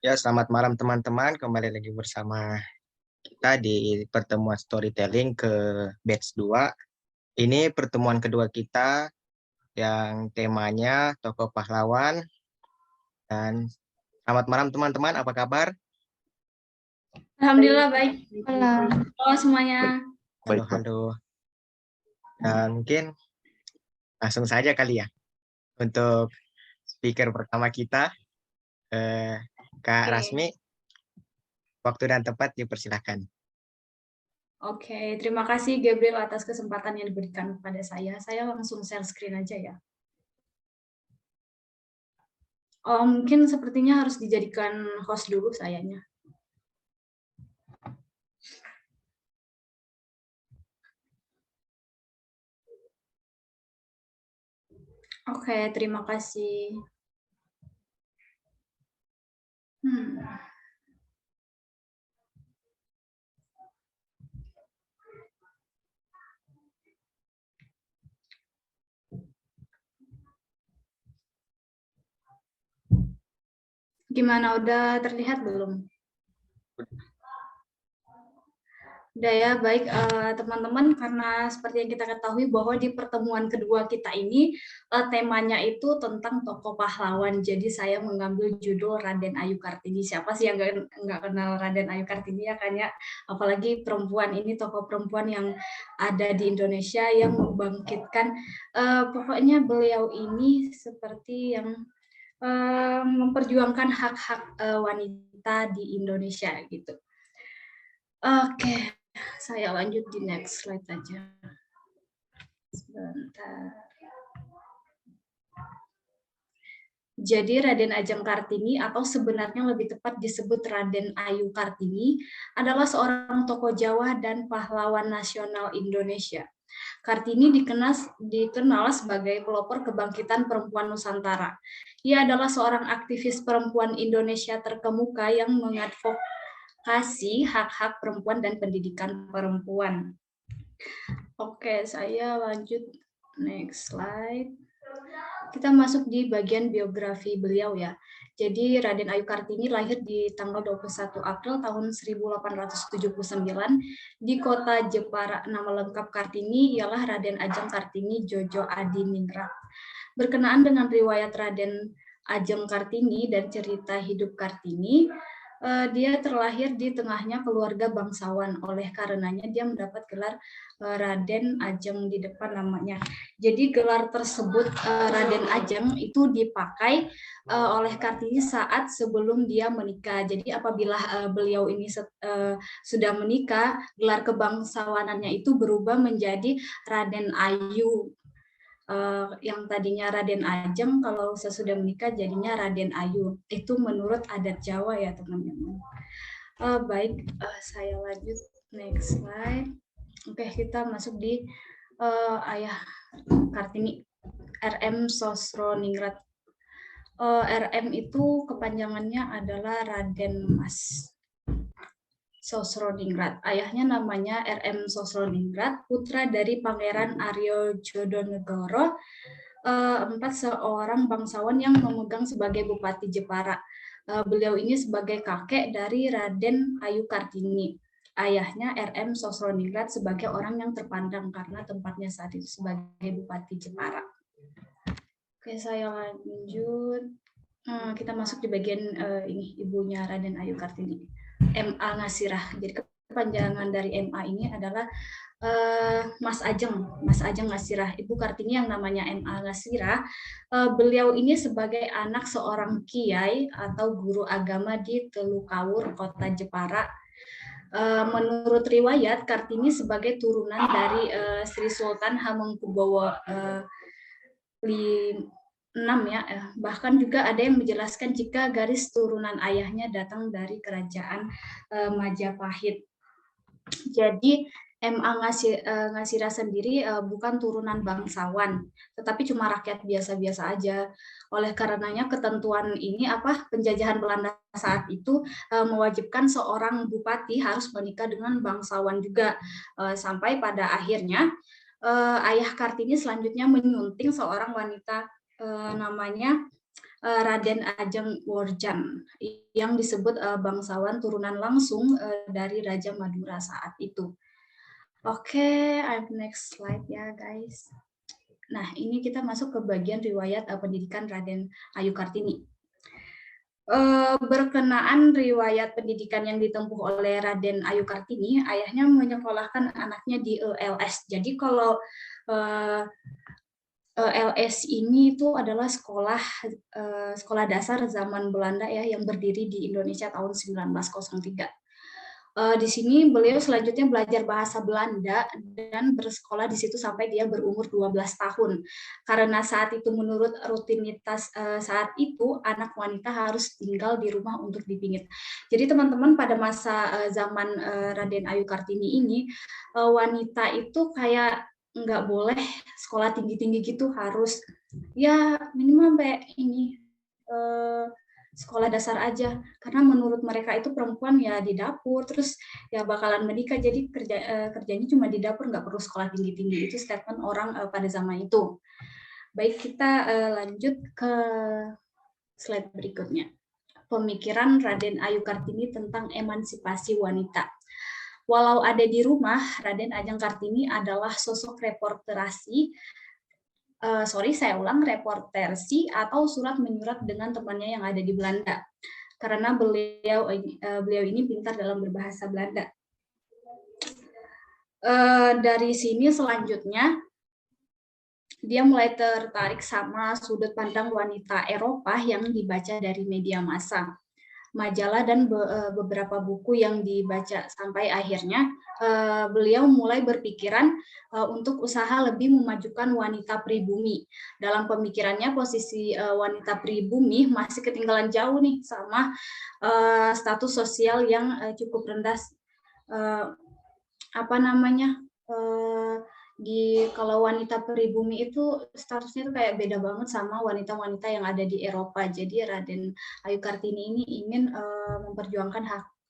Ya, selamat malam teman-teman. Kembali lagi bersama kita di pertemuan storytelling ke batch 2. Ini pertemuan kedua kita yang temanya tokoh pahlawan. Dan selamat malam teman-teman, apa kabar? Alhamdulillah baik. Halo. Halo semuanya. Halo, halo. Dan mungkin langsung saja kali ya untuk speaker pertama kita, Kak Rasmi. Waktu dan tempat dipersilahkan. Oke, terima kasih Gabriel atas kesempatan yang diberikan kepada saya. Saya langsung share screen aja ya. Mungkin sepertinya harus dijadikan host dulu sayanya. Oke, terima kasih. Gimana, udah terlihat belum? Udah ya, baik teman-teman, karena seperti yang kita ketahui bahwa di pertemuan kedua kita ini temanya itu tentang tokoh pahlawan. Jadi saya mengambil judul Raden Ayu Kartini. Siapa sih yang nggak kenal Raden Ayu Kartini ya kan ya? Apalagi perempuan ini, tokoh perempuan yang ada di Indonesia yang membangkitkan. Pokoknya beliau ini seperti yang memperjuangkan hak-hak wanita di Indonesia gitu. Oke. Saya lanjut di next slide aja. Sebentar. Jadi Raden Ajeng Kartini atau sebenarnya lebih tepat disebut Raden Ayu Kartini adalah seorang tokoh Jawa dan pahlawan nasional Indonesia. Kartini dikenal sebagai pelopor kebangkitan perempuan Nusantara. Ia adalah seorang aktivis perempuan Indonesia terkemuka yang mengadvokasi hak-hak perempuan dan pendidikan perempuan. Oke, saya lanjut next slide. Kita masuk di bagian biografi beliau ya. Jadi Raden Ayu Kartini lahir di tanggal 21 April tahun 1879 di kota Jepara. Nama lengkap Kartini ialah Raden Ajeng Kartini Jojo Adiningrat. Berkenaan dengan riwayat Raden Ajeng Kartini dan cerita hidup Kartini, dia terlahir di tengahnya keluarga bangsawan. Oleh karenanya dia mendapat gelar Raden Ajeng di depan namanya. Jadi gelar tersebut Raden Ajeng itu dipakai oleh Kartini saat sebelum dia menikah. Jadi apabila beliau ini sudah menikah, gelar kebangsawanannya itu berubah menjadi Raden Ayu. Yang tadinya Raden Ajeng, kalau sesudah menikah jadinya Raden Ayu. Itu menurut adat Jawa ya teman-teman. Baik, saya lanjut next slide. Oke, kita masuk di ayah Kartini, RM Sosroningrat. RM itu kepanjangannya adalah Raden Mas Sosroningrat. Ayahnya namanya RM Sosroningrat, putra dari Pangeran Aryo Jodonegoro IV, seorang bangsawan yang memegang sebagai Bupati Jepara. Beliau ini sebagai kakek dari Raden Ayu Kartini. Ayahnya RM Sosroningrat sebagai orang yang terpandang karena tempatnya saat itu sebagai Bupati Jepara. Oke, saya lanjut. Kita masuk di bagian ini, ibunya Raden Ayu Kartini. MA Ngasirah. Jadi kepanjangan dari MA ini adalah Mas Ajeng Ngasirah. Ibu Kartini yang namanya MA Ngasirah. Beliau ini sebagai anak seorang kiai atau guru agama di Telukawur, Kota Jepara. Menurut riwayat, Kartini sebagai turunan dari Sri Sultan Hamengkubuwono VI ya. Bahkan juga ada yang menjelaskan jika garis turunan ayahnya datang dari kerajaan Majapahit. Jadi MA Ngasirah sendiri bukan turunan bangsawan, tetapi cuma rakyat biasa-biasa aja. Oleh karenanya ketentuan ini penjajahan Belanda saat itu mewajibkan seorang bupati harus menikah dengan bangsawan juga, sampai pada akhirnya ayah Kartini selanjutnya menyunting seorang wanita namanya Raden Ajeng Worjan yang disebut bangsawan turunan langsung dari Raja Madura saat itu. Oke, next slide ya guys. Nah, ini kita masuk ke bagian riwayat pendidikan Raden Ayu Kartini. Berkenaan riwayat pendidikan yang ditempuh oleh Raden Ayu Kartini, ayahnya menyekolahkan anaknya di ELS. Jadi kalau ELS ini itu adalah sekolah dasar zaman Belanda ya yang berdiri di Indonesia tahun 1903. Di sini beliau selanjutnya belajar bahasa Belanda dan bersekolah di situ sampai dia berumur 12 tahun. Karena saat itu menurut rutinitas saat itu anak wanita harus tinggal di rumah untuk dipingit. Jadi teman-teman pada masa zaman Raden Ayu Kartini ini wanita itu kayak nggak boleh sekolah tinggi-tinggi gitu, harus ya minimal sampai ini sekolah dasar aja, karena menurut mereka itu perempuan ya di dapur, terus ya bakalan menikah, jadi kerjanya cuma di dapur, nggak perlu sekolah tinggi-tinggi. Itu statement orang pada zaman itu. Baik, kita lanjut ke slide berikutnya. Pemikiran Raden Ayu Kartini tentang emansipasi wanita. Walau ada di rumah, Raden Ajeng Kartini adalah sosok reporterasi reportersi atau surat menyurat dengan temannya yang ada di Belanda. Karena beliau ini pintar dalam berbahasa Belanda. Dari sini selanjutnya dia mulai tertarik sama sudut pandang wanita Eropa yang dibaca dari media massa, majalah, dan beberapa buku yang dibaca, sampai akhirnya beliau mulai berpikiran untuk usaha lebih memajukan wanita pribumi. Dalam pemikirannya posisi wanita pribumi masih ketinggalan jauh nih sama status sosial yang cukup rendah. Kalau wanita pribumi itu statusnya itu kayak beda banget sama wanita-wanita yang ada di Eropa. Jadi Raden Ayu Kartini ini ingin memperjuangkan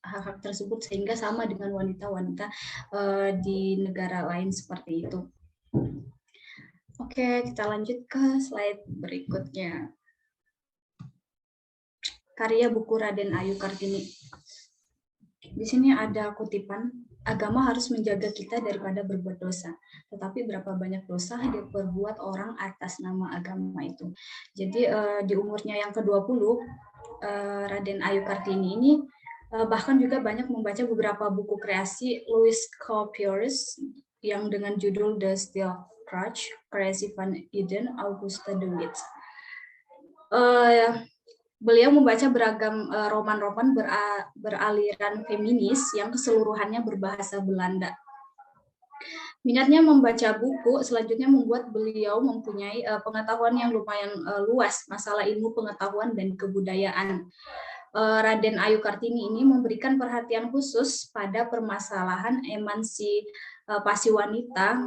hak-hak tersebut sehingga sama dengan wanita-wanita di negara lain seperti itu. Oke, kita lanjut ke slide berikutnya. Karya buku Raden Ayu Kartini. Di sini ada kutipan, agama harus menjaga kita daripada berbuat dosa. Tetapi berapa banyak dosa diperbuat orang atas nama agama itu. Jadi di umurnya yang ke-20, Raden Ayu Kartini ini bahkan juga banyak membaca beberapa buku kreasi Louis Couperus yang dengan judul The Steel Crouch, Kreasi van Eden, Augusta de Wit. Beliau membaca beragam roman-roman beraliran feminis yang keseluruhannya berbahasa Belanda. Minatnya membaca buku selanjutnya membuat beliau mempunyai pengetahuan yang lumayan luas masalah ilmu pengetahuan dan kebudayaan. Raden Ayu Kartini ini memberikan perhatian khusus pada permasalahan emansipasi wanita,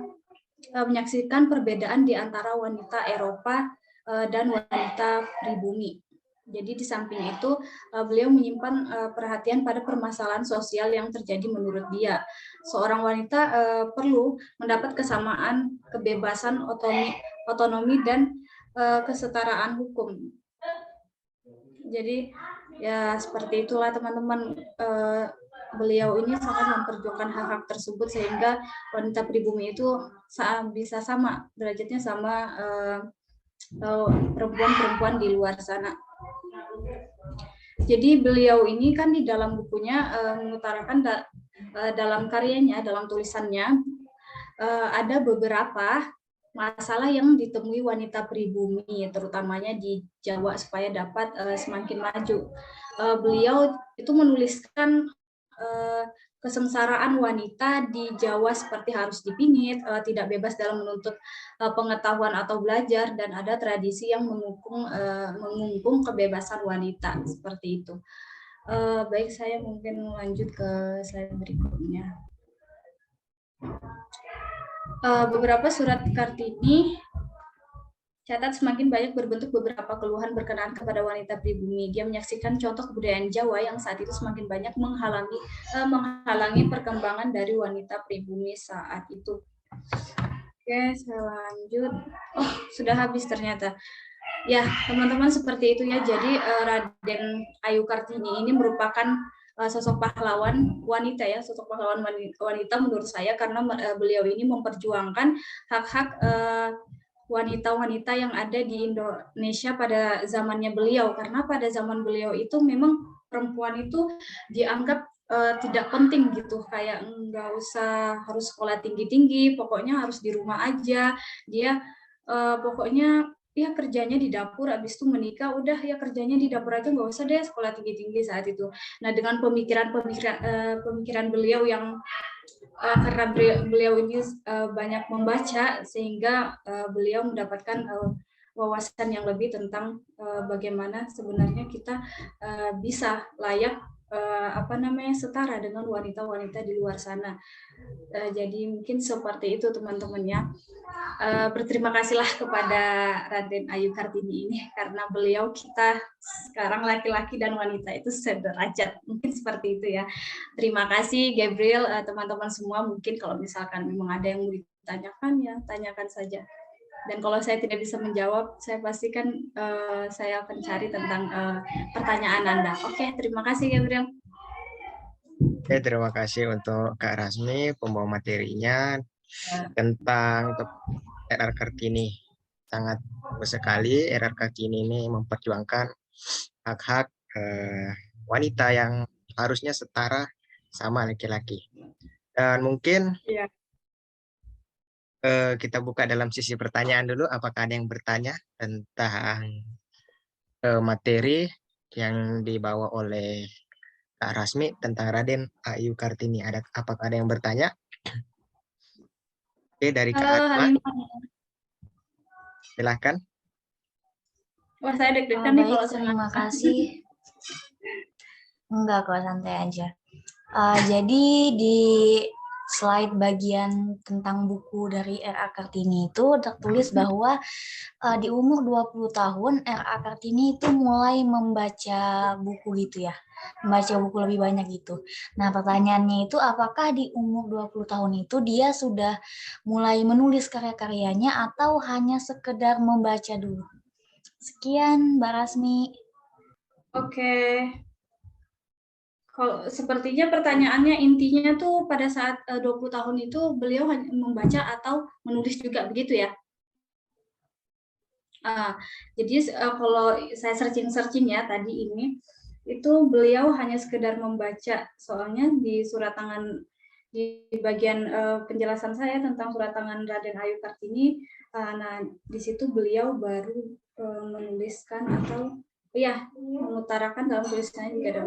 menyaksikan perbedaan di antara wanita Eropa dan wanita pribumi. Jadi di samping itu beliau menyimpan perhatian pada permasalahan sosial yang terjadi menurut dia. Seorang wanita perlu mendapat kesamaan, kebebasan, otonomi, dan kesetaraan hukum. Jadi ya seperti itulah teman-teman, beliau ini sangat memperjuangkan hak-hak tersebut sehingga wanita pribumi itu bisa sama derajatnya sama perempuan-perempuan di luar sana. Jadi beliau ini kan di dalam bukunya mengutarakan dalam karyanya, dalam tulisannya ada beberapa masalah yang ditemui wanita pribumi, terutamanya di Jawa supaya dapat semakin maju. Beliau itu menuliskan kesengsaraan wanita di Jawa seperti harus dipingit, tidak bebas dalam menuntut pengetahuan atau belajar, dan ada tradisi yang mengungkung kebebasan wanita seperti itu. Baik, saya mungkin lanjut ke slide berikutnya. Beberapa surat Kartini catat semakin banyak berbentuk beberapa keluhan berkenaan kepada wanita pribumi. Dia menyaksikan contoh kebudayaan Jawa yang saat itu semakin banyak menghalangi perkembangan dari wanita pribumi saat itu. Oke, saya lanjut. Oh, sudah habis ternyata. Ya, teman-teman seperti itu ya. Jadi Raden Ayu Kartini ini merupakan sosok pahlawan wanita ya, sosok pahlawan wanita menurut saya karena beliau ini memperjuangkan hak-hak wanita-wanita yang ada di Indonesia pada zamannya beliau. Karena pada zaman beliau itu memang perempuan itu dianggap tidak penting gitu, kayak nggak usah harus sekolah tinggi-tinggi, pokoknya harus di rumah aja. Dia pokoknya ya kerjanya di dapur, habis itu menikah udah ya kerjanya di dapur aja, nggak usah deh sekolah tinggi-tinggi saat itu. Nah dengan pemikiran beliau yang karena beliau ini banyak membaca sehingga beliau mendapatkan wawasan yang lebih tentang bagaimana sebenarnya kita bisa layak setara dengan wanita-wanita di luar sana. Jadi mungkin seperti itu teman-teman ya. Berterima kasihlah kepada Raden Ayu Kartini ini karena beliau kita sekarang laki-laki dan wanita itu sederajat, mungkin seperti itu ya. Terima kasih Gabriel, teman-teman semua, mungkin kalau misalkan memang ada yang mau ditanyakan ya tanyakan saja. Dan kalau saya tidak bisa menjawab, saya pastikan saya akan cari tentang pertanyaan Anda. Oke, terima kasih Gabriel. Oke, terima kasih untuk Kak Rasmi pembawa materinya tentang RR Kartini. Sangat bagus sekali RR Kartini ini memperjuangkan hak-hak wanita yang harusnya setara sama laki-laki. Dan mungkin Ya. kita buka dalam sisi pertanyaan dulu. Apakah ada yang bertanya tentang materi yang dibawa oleh Kak Rasmi tentang Raden Ayu Kartini? Apakah ada yang bertanya? Oke, dari Kak Halo Asma, Halimah. silahkan. Wah, saya deg-degan nih Baik, kalau terima kasih. Enggak kok, santai aja. Jadi di slide bagian tentang buku dari R.A. Kartini itu tertulis bahwa di umur 20 tahun R.A. Kartini itu mulai membaca buku gitu ya. Membaca buku lebih banyak gitu. Nah, pertanyaannya itu apakah di umur 20 tahun itu dia sudah mulai menulis karya-karyanya atau hanya sekedar membaca dulu? Sekian, Mbak Rasmi. Oke. Kalau sepertinya pertanyaannya intinya tuh pada saat 20 tahun itu beliau hanya membaca atau menulis juga begitu ya? Jadi kalau saya searching ya tadi ini, itu beliau hanya sekedar membaca, soalnya di surat tangan di bagian penjelasan saya tentang surat tangan Raden Ayu Kartini, nah di situ beliau baru menuliskan atau mengutarakan dalam tulisannya juga ada.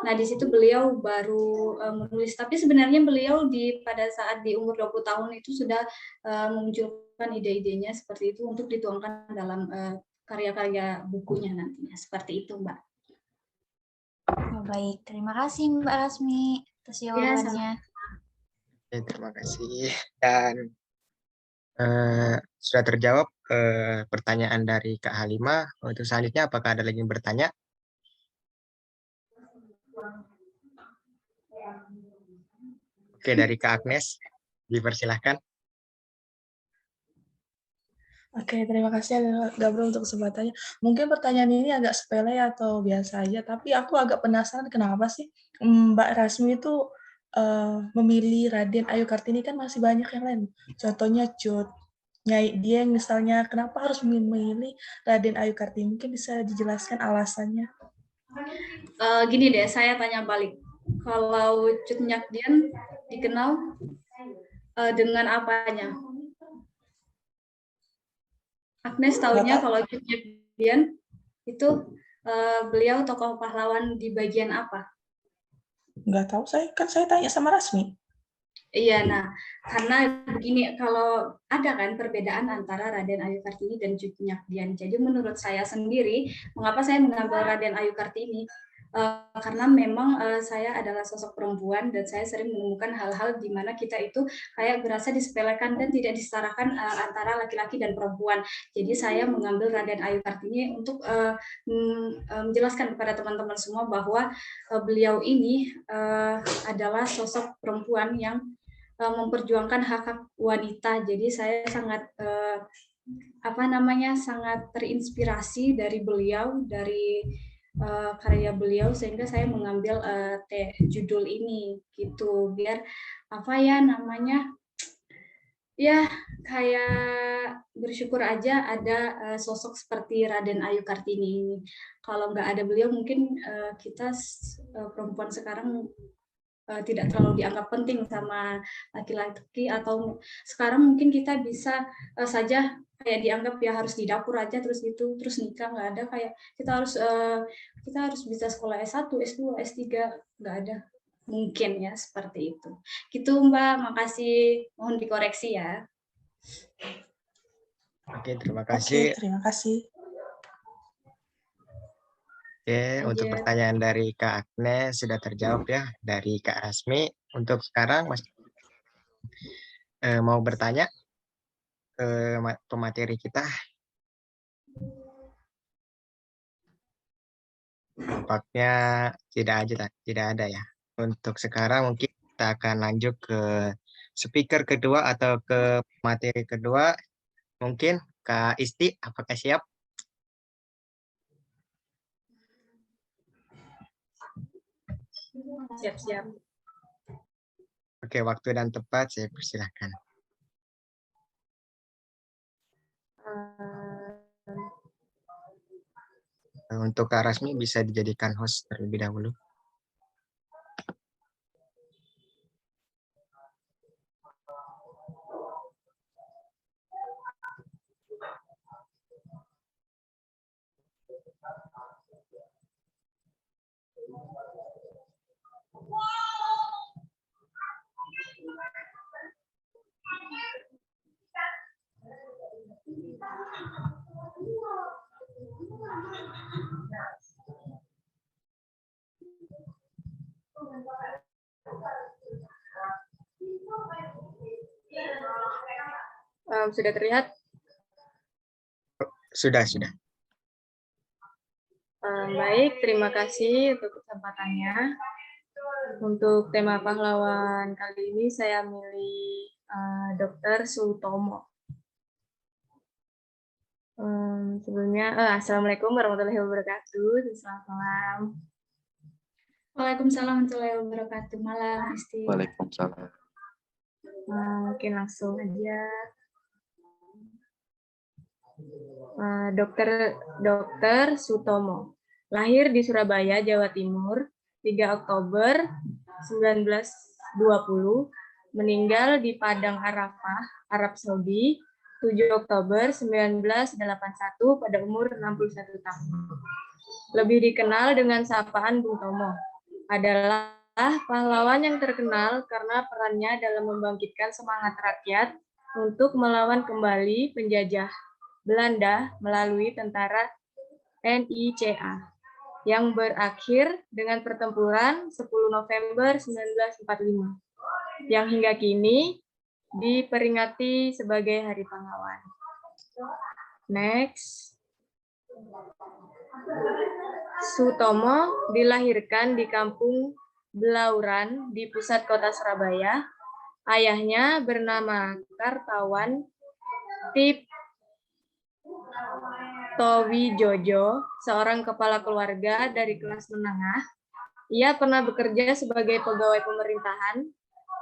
Nah di situ beliau baru menulis, tapi sebenarnya beliau pada saat di umur 20 tahun itu sudah memunculkan ide-idenya seperti itu untuk dituangkan dalam karya-karya bukunya nantinya. Seperti itu, Mbak. Baik, terima kasih Mbak Rasmi atas jawabannya. Oke, terima kasih. Dan sudah terjawab pertanyaan dari Kak Halimah. Untuk selanjutnya, apakah ada lagi yang bertanya? Oke, dari Kak Agnes, dipersilahkan. Oke, terima kasih Gabriel untuk kesempatannya. Mungkin pertanyaan ini agak sepele atau biasa aja, tapi aku agak penasaran kenapa sih Mbak Rasmi itu memilih Raden Ayu Kartini, kan masih banyak yang lain. Contohnya Cut, Nyai Dieng misalnya, kenapa harus memilih Raden Ayu Kartini? Mungkin bisa dijelaskan alasannya. Gini deh, saya tanya balik. Kalau Cut Nyak Dien dikenal dengan apanya? Agnes tahunya kalau Cut Nyak Dien itu beliau tokoh pahlawan di bagian apa? Nggak tahu, saya tanya sama Rasmi. Iya, nah karena begini, kalau ada kan perbedaan antara Raden Ayu Kartini dan Cut Nyak Dien. Jadi menurut saya sendiri, mengapa saya mengambil Raden Ayu Kartini? Karena memang saya adalah sosok perempuan dan saya sering menemukan hal-hal di mana kita itu kayak berasa disepelekan dan tidak disetarakan antara laki-laki dan perempuan. Jadi saya mengambil Raden Ayu Kartini untuk menjelaskan kepada teman-teman semua bahwa beliau ini adalah sosok perempuan yang memperjuangkan hak-hak wanita. Jadi saya sangat sangat terinspirasi dari beliau, dari karya beliau, sehingga saya mengambil judul ini gitu, biar ya kayak bersyukur aja ada sosok seperti Raden Ayu Kartini ini. Kalau nggak ada beliau mungkin kita perempuan sekarang tidak terlalu dianggap penting sama laki-laki, atau sekarang mungkin kita bisa saja kayak dianggap ya harus di dapur aja terus gitu, terus nikah, nggak ada kayak kita harus bisa sekolah S1, S2, S3, nggak ada. Mungkin ya seperti itu. Gitu Mbak, makasih. Mohon dikoreksi ya. Oke, terima Oke, kasih. terima kasih. Oke, untuk pertanyaan dari Kak Agnes sudah terjawab ya. Dari Kak Rasmi, untuk sekarang Mas mau bertanya ke pemateri kita. Tampaknya tidak ada ya. Untuk sekarang mungkin kita akan lanjut ke speaker kedua atau ke materi kedua. Mungkin Kak Isti, apakah siap? Siap-siap. Oke, waktu dan tempat saya persilahkan. Untuk Kak Rasmi bisa dijadikan host terlebih dahulu. Sudah terlihat? Sudah. Baik, terima kasih untuk kesempatannya. Untuk tema pahlawan kali ini saya milih Dr. Sutomo. Sebelumnya, Assalamualaikum warahmatullahi wabarakatuh. Selamat malam. Waalaikumsalam warahmatullahi wabarakatuh. Malam, Isti. Waalaikumsalam. Mungkin langsung aja. Dr. Sutomo lahir di Surabaya, Jawa Timur, 3 Oktober 1920, meninggal di Padang Arafah, Arab Saudi, 7 Oktober 1981 pada umur 61 tahun. Lebih dikenal dengan sapaan Bung Tomo, adalah pahlawan yang terkenal karena perannya dalam membangkitkan semangat rakyat untuk melawan kembali penjajah Belanda melalui tentara NICA yang berakhir dengan pertempuran 10 November 1945 yang hingga kini diperingati sebagai Hari Pahlawan. Next. Sutomo dilahirkan di kampung Belauran di pusat kota Surabaya. Ayahnya bernama Kartawan Towi Jojo, seorang kepala keluarga dari kelas menengah. Ia pernah bekerja sebagai pegawai pemerintahan,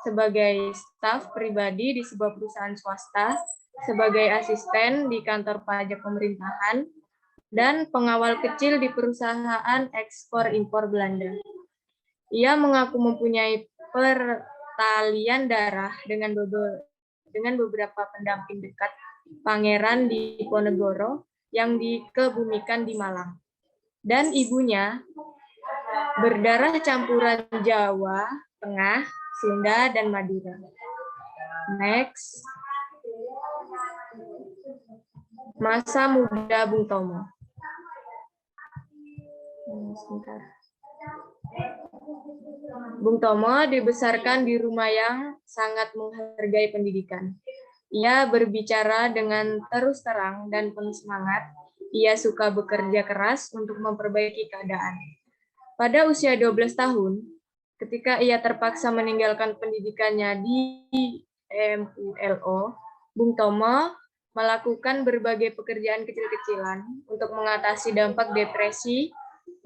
sebagai staf pribadi di sebuah perusahaan swasta, sebagai asisten di kantor pajak pemerintahan, dan pengawal kecil di perusahaan ekspor-impor Belanda. Ia mengaku mempunyai pertalian darah dengan beberapa pendamping dekat Pangeran Diponegoro yang dikebumikan di Malang. Dan ibunya berdarah campuran Jawa, Tengah, Sunda, dan Madura. Next. Masa muda Bung Tomo. Bung Tomo dibesarkan di rumah yang sangat menghargai pendidikan. Ia berbicara dengan terus terang dan penuh semangat. Ia suka bekerja keras untuk memperbaiki keadaan. Pada usia 12 tahun, ketika ia terpaksa meninggalkan pendidikannya di MULO, Bung Tomo melakukan berbagai pekerjaan kecil-kecilan untuk mengatasi dampak depresi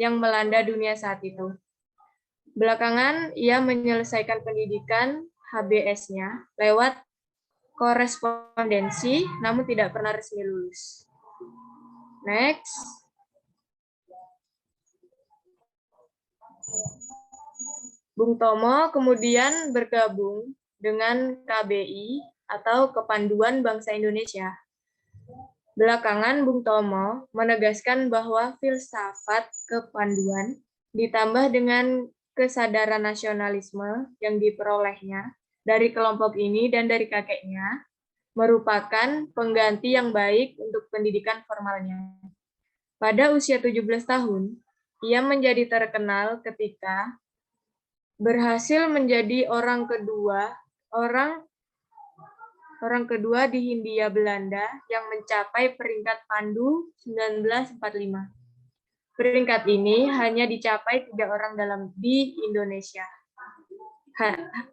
yang melanda dunia saat itu. Belakangan, ia menyelesaikan pendidikan HBS-nya lewat korespondensi, namun tidak pernah resmi lulus. Next. Bung Tomo kemudian bergabung dengan KBI atau Kepanduan Bangsa Indonesia. Belakangan, Bung Tomo menegaskan bahwa filsafat kepanduan ditambah dengan kesadaran nasionalisme yang diperolehnya dari kelompok ini dan dari kakeknya merupakan pengganti yang baik untuk pendidikan formalnya. Pada usia 17 tahun, ia menjadi terkenal ketika berhasil menjadi orang kedua di Hindia Belanda yang mencapai peringkat Pandu 1945. Peringkat ini hanya dicapai 3 orang di Indonesia.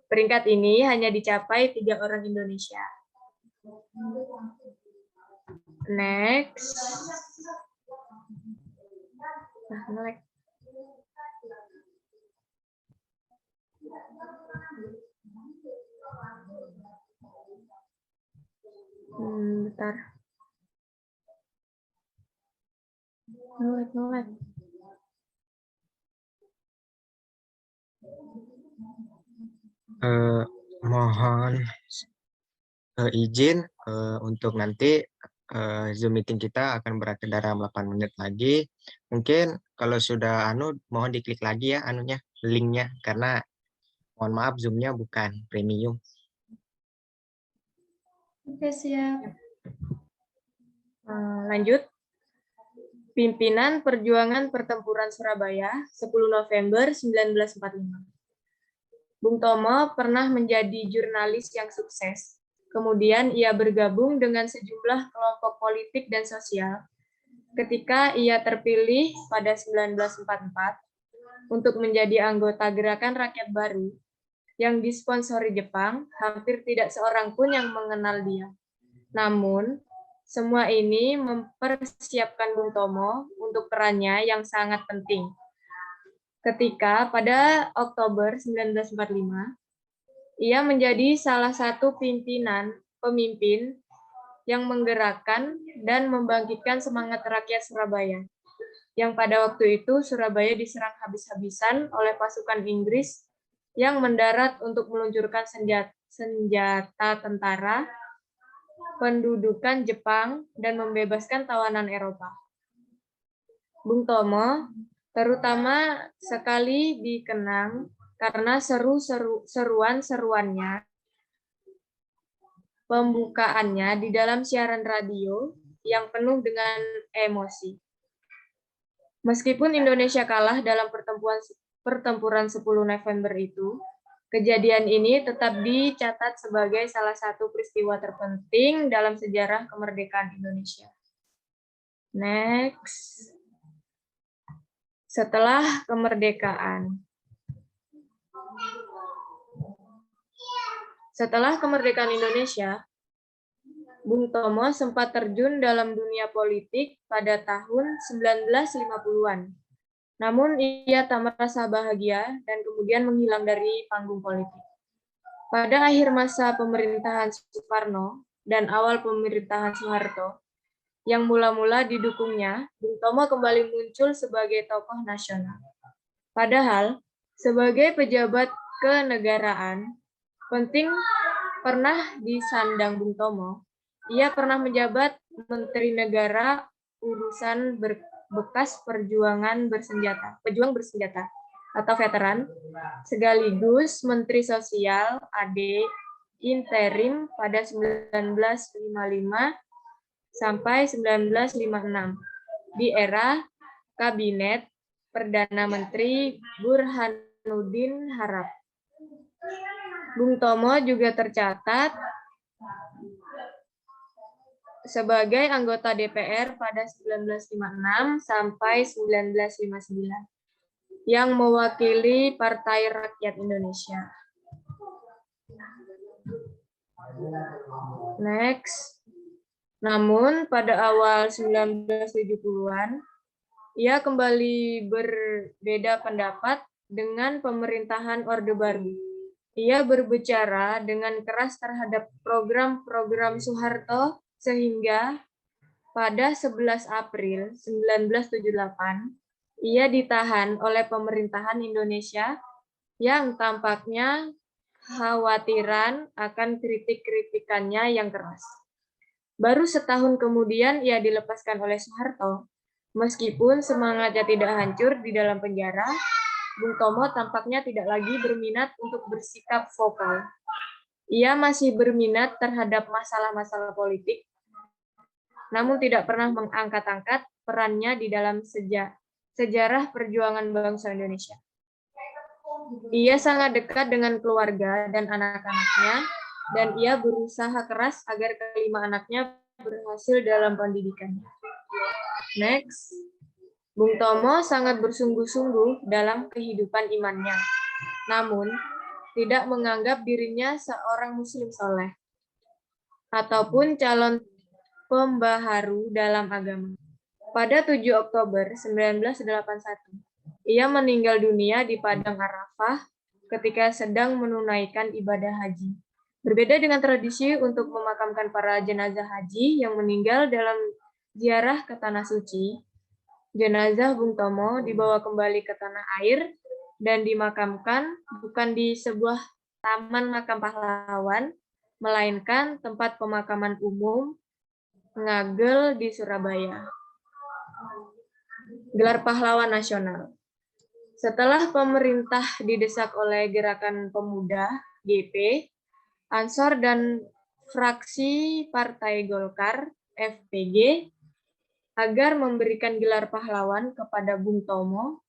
Peringkat ini hanya dicapai 3 orang Indonesia. Next. Bentar. Nolek. Mohon izin untuk nanti Zoom meeting kita akan berakhir dalam 8 menit lagi. Mungkin kalau sudah mohon diklik lagi ya linknya, karena mohon maaf Zoom-nya bukan premium. Oke, siap. Lanjut. Pimpinan Perjuangan Pertempuran Surabaya 10 November 1945. Bung Tomo pernah menjadi jurnalis yang sukses. Kemudian ia bergabung dengan sejumlah kelompok politik dan sosial. Ketika ia terpilih pada 1944 untuk menjadi anggota Gerakan Rakyat Baru yang disponsori Jepang, hampir tidak seorang pun yang mengenal dia. Namun, semua ini mempersiapkan Bung Tomo untuk perannya yang sangat penting. Ketika pada Oktober 1945, ia menjadi salah satu pemimpin yang menggerakkan dan membangkitkan semangat rakyat Surabaya. Yang pada waktu itu Surabaya diserang habis-habisan oleh pasukan Inggris yang mendarat untuk meluncurkan senjata tentara, pendudukan Jepang, dan membebaskan tawanan Eropa. Bung Tomo terutama sekali dikenang karena seruan-seruannya, pembukaannya di dalam siaran radio yang penuh dengan emosi. Meskipun Indonesia kalah dalam pertempuran 10 November itu, kejadian ini tetap dicatat sebagai salah satu peristiwa terpenting dalam sejarah kemerdekaan Indonesia. Next. Setelah kemerdekaan. Setelah kemerdekaan Indonesia, Bung Tomo sempat terjun dalam dunia politik pada tahun 1950-an. Namun ia tak merasa bahagia dan kemudian menghilang dari panggung politik. Pada akhir masa pemerintahan Soekarno dan awal pemerintahan Soeharto, yang mula-mula didukungnya, Bung Tomo kembali muncul sebagai tokoh nasional. Padahal, sebagai pejabat kenegaraan, penting pernah disandang Bung Tomo. Ia pernah menjabat Menteri Negara Urusan Bekas pejuang bersenjata atau veteran, sekaligus Menteri Sosial AD interim pada 1955 sampai 1956 di era Kabinet Perdana Menteri Burhanuddin Harap. Bung Tomo juga tercatat sebagai anggota DPR pada 1956 sampai 1959 yang mewakili Partai Rakyat Indonesia. Next. Namun pada awal 1970-an, ia kembali berbeda pendapat dengan pemerintahan Orde Baru. Ia berbicara dengan keras terhadap program-program Soeharto sehingga pada 11 April 1978, ia ditahan oleh pemerintahan Indonesia yang tampaknya khawatiran akan kritik-kritikannya yang keras. Baru setahun kemudian ia dilepaskan oleh Soeharto. Meskipun semangatnya tidak hancur di dalam penjara, Bung Tomo tampaknya tidak lagi berminat untuk bersikap vokal. Ia masih berminat terhadap masalah-masalah politik, namun tidak pernah mengangkat-angkat perannya di dalam sejarah perjuangan bangsa Indonesia. Ia sangat dekat dengan keluarga dan anak-anaknya, dan ia berusaha keras agar kelima anaknya berhasil dalam pendidikannya. Next, Bung Tomo sangat bersungguh-sungguh dalam kehidupan imannya, namun tidak menganggap dirinya seorang muslim soleh ataupun calon pembaharu dalam agama. Pada 7 Oktober 1981, ia meninggal dunia di Padang Arafah ketika sedang menunaikan ibadah haji. Berbeda dengan tradisi untuk memakamkan para jenazah haji yang meninggal dalam ziarah ke Tanah Suci, jenazah Bung Tomo dibawa kembali ke tanah air dan dimakamkan bukan di sebuah taman makam pahlawan, melainkan tempat pemakaman umum Ngagel di Surabaya. Gelar Pahlawan Nasional. Setelah pemerintah didesak oleh Gerakan Pemuda (GP), Ansor dan fraksi Partai Golkar (FPG) agar memberikan gelar pahlawan kepada Bung Tomo,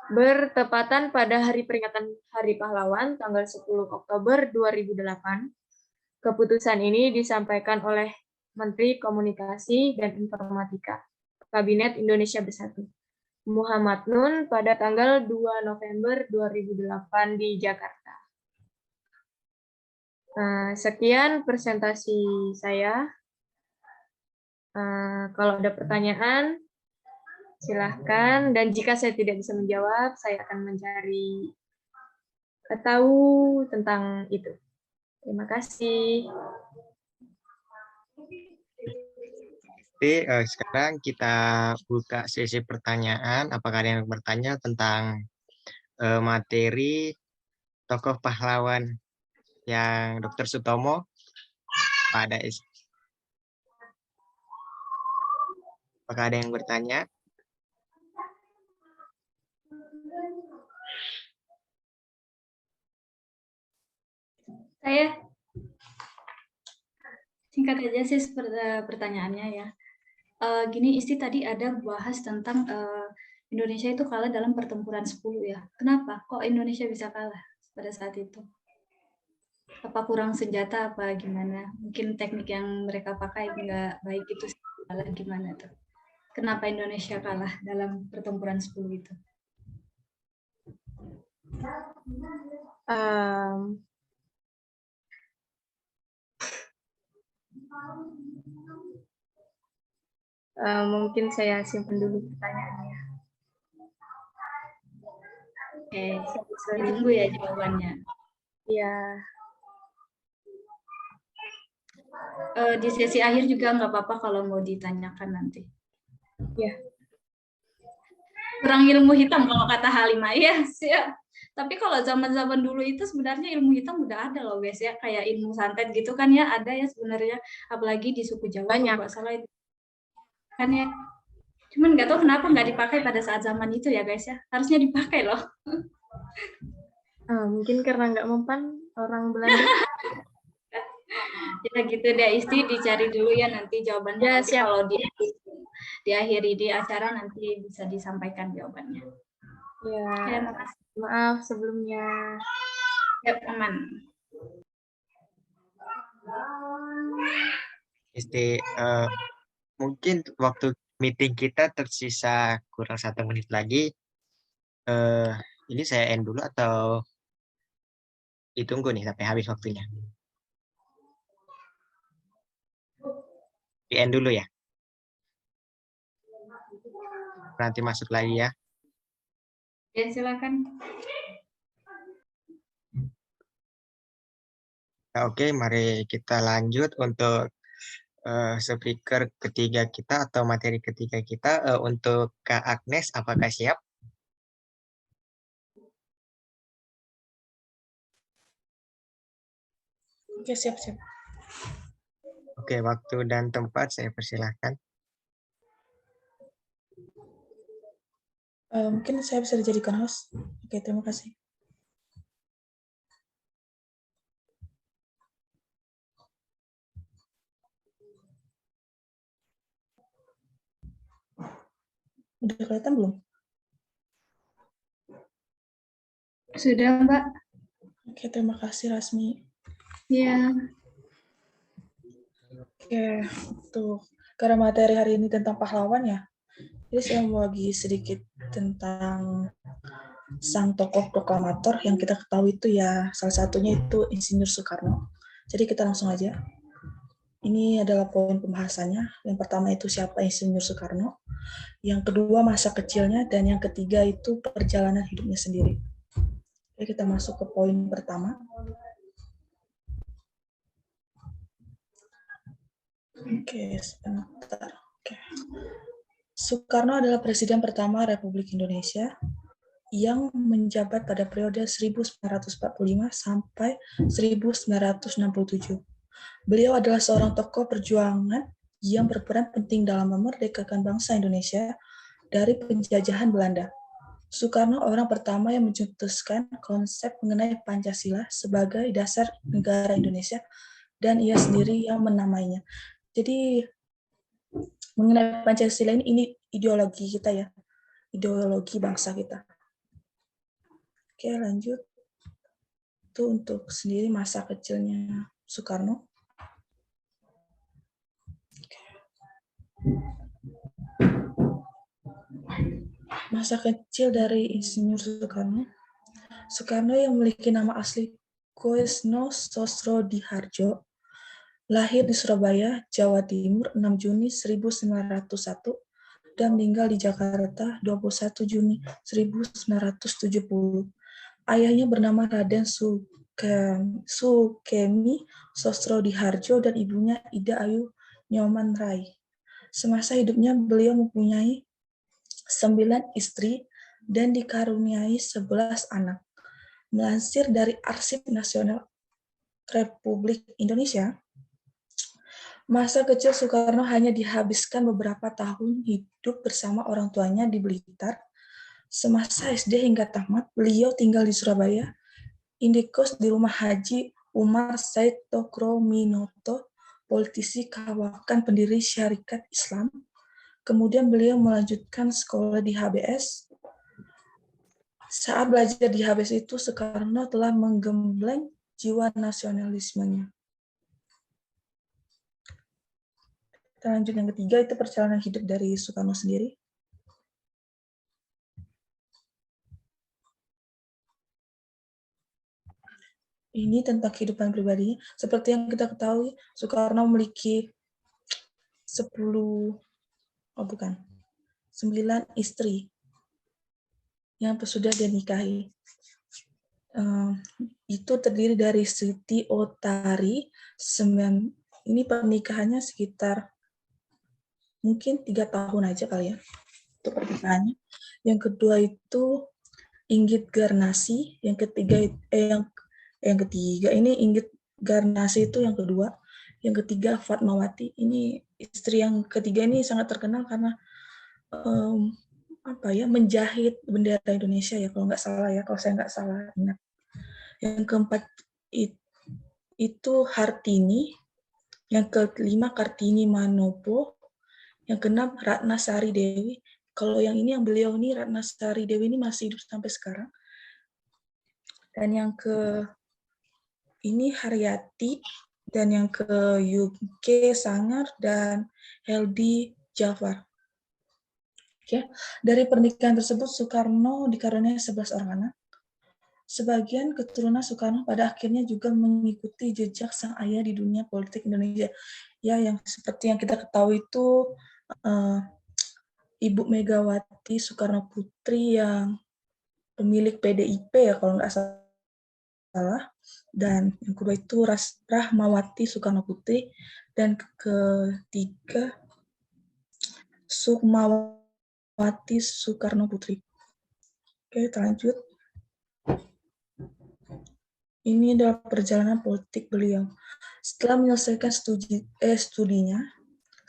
bertepatan pada hari peringatan Hari Pahlawan tanggal 10 Oktober 2008. Keputusan ini disampaikan oleh Menteri Komunikasi dan Informatika Kabinet Indonesia Bersatu, Muhammad Nun, pada tanggal 2 November 2008 di Jakarta. Sekian presentasi saya. Kalau ada pertanyaan, silahkan. Dan jika saya tidak bisa menjawab, saya akan mencari tahu tentang itu. Terima kasih. Jadi sekarang kita buka sesi pertanyaan. Apakah ada yang bertanya tentang materi tokoh pahlawan yang Dr. Sutomo? Pada apakah ada yang bertanya? Saya singkat aja sih pertanyaannya ya. Gini, Isti tadi ada bahas tentang Indonesia itu kalah dalam pertempuran 10 ya. Kenapa? Kok Indonesia bisa kalah pada saat itu? Apa kurang senjata apa gimana? Mungkin teknik yang mereka pakai nggak baik itu kalah gimana tuh? Kenapa Indonesia kalah dalam pertempuran 10 itu? Mungkin saya simpan dulu pertanyaannya. Oke, ditunggu ya jawabannya. Ya. Di sesi akhir juga nggak apa-apa kalau mau ditanyakan nanti. Ya. Kurang ilmu hitam kalau kata Halimah, ya siap. Tapi kalau zaman-zaman dulu itu sebenarnya ilmu hitam udah ada loh guys ya, kayak ilmu santet gitu kan ya, ada ya sebenarnya, apalagi di suku Jawa banyak. Nggak salah itu kan ya. Cuman nggak tahu kenapa nggak dipakai pada saat zaman itu ya guys ya, harusnya dipakai loh. Mungkin karena nggak mempan orang Belanda. Ya gitu deh, Isti dicari dulu ya nanti jawabannya. Ya, nanti siap. kalau diakhiri di acara nanti bisa disampaikan jawabannya. Ya, Oke, makasih. maaf sebelumnya. Ya, aman. Mungkin waktu meeting kita tersisa kurang 1 menit lagi. Ini saya end dulu atau ditunggu nih sampai habis waktunya? Di end dulu ya. Nanti masuk lagi ya. Ya, silakan. Oke, mari kita lanjut untuk speaker ketiga kita atau materi ketiga kita. Untuk Kak Agnes, apakah siap? Oke, siap-siap. Oke, waktu dan tempat saya persilahkan. Mungkin saya bisa dijadikan host. Oke, terima kasih. Udah kelihatan belum? Sudah, Mbak? Oke, terima kasih Rasmi. Ya. Oke, untuk karena materi hari ini tentang pahlawan ya, jadi saya mau bagi sedikit tentang sang tokoh proklamator yang kita ketahui itu ya, salah satunya itu Insinyur Soekarno. Jadi kita langsung aja. Ini adalah poin pembahasannya. Yang pertama itu siapa Insinyur Soekarno, yang kedua masa kecilnya, dan yang ketiga itu perjalanan hidupnya sendiri. Oke, kita masuk ke poin pertama. Oke, sebentar. Oke. Soekarno adalah presiden pertama Republik Indonesia yang menjabat pada periode 1945 sampai 1967. Beliau adalah seorang tokoh perjuangan yang berperan penting dalam memerdekakan bangsa Indonesia dari penjajahan Belanda. Soekarno orang pertama yang mencetuskan konsep mengenai Pancasila sebagai dasar negara Indonesia, dan ia sendiri yang menamainya. Jadi mengenai Pancasila ini ideologi kita ya, ideologi bangsa kita. Oke, lanjut. Itu untuk sendiri masa kecilnya Soekarno. Masa kecil dari Insinyur Soekarno. Soekarno yang memiliki nama asli Koesno Sosrodihardjo, lahir di Surabaya, Jawa Timur 6 Juni 1901 dan meninggal di Jakarta 21 Juni 1970. Ayahnya bernama Raden Sukemi Sosrodihardjo dan ibunya Ida Ayu Nyoman Rai. Semasa hidupnya beliau mempunyai 9 istri dan dikaruniai 11 anak. Melansir dari Arsip Nasional Republik Indonesia, masa kecil Soekarno hanya dihabiskan beberapa tahun hidup bersama orang tuanya di Blitar. Semasa SD hingga tamat, beliau tinggal di Surabaya, indikos di rumah Haji Umar Said Tokro-Minoto, politisi kawakan pendiri Syarikat Islam. Kemudian beliau melanjutkan sekolah di HBS. Saat belajar di HBS itu, Soekarno telah menggembleng jiwa nasionalismenya. Kita lanjut yang ketiga, itu perjalanan hidup dari Soekarno sendiri. Ini tentang kehidupan pribadinya. Seperti yang kita ketahui, Soekarno memiliki 9 istri yang sudah dia nikahi. Itu terdiri dari Siti Otari. Ini pernikahannya sekitar mungkin 3 tahun aja kali ya, itu pernikahannya. Yang kedua itu Inggit Garnasi. Yang ketiga ini Inggit Garnasi itu yang kedua. Yang ketiga Fatmawati. Ini istri yang ketiga ini sangat terkenal karena menjahit bendera Indonesia ya, kalau saya nggak salah ingat. Yang keempat itu Hartini. Yang kelima Kartini Manopo. Yang keenam Ratna Sari Dewi. Kalau yang ini, yang beliau ini, Ratna Sari Dewi ini masih hidup sampai sekarang. Dan yang ini Haryati, dan yang ke UK Sangar, dan Heldi Jafar. Oke. Dari pernikahan tersebut, Soekarno dikaruniai 11 orang anak. Sebagian keturunan Soekarno pada akhirnya juga mengikuti jejak sang ayah di dunia politik Indonesia. Ya, yang seperti yang kita ketahui itu Ibu Megawati Soekarno Putri yang pemilik PDIP ya kalau nggak salah, dan yang kedua itu Rahmawati Soekarno Putri, dan ketiga Sukmawati Soekarno Putri. Oke, kita lanjut. Ini adalah perjalanan politik beliau. Setelah menyelesaikan studinya,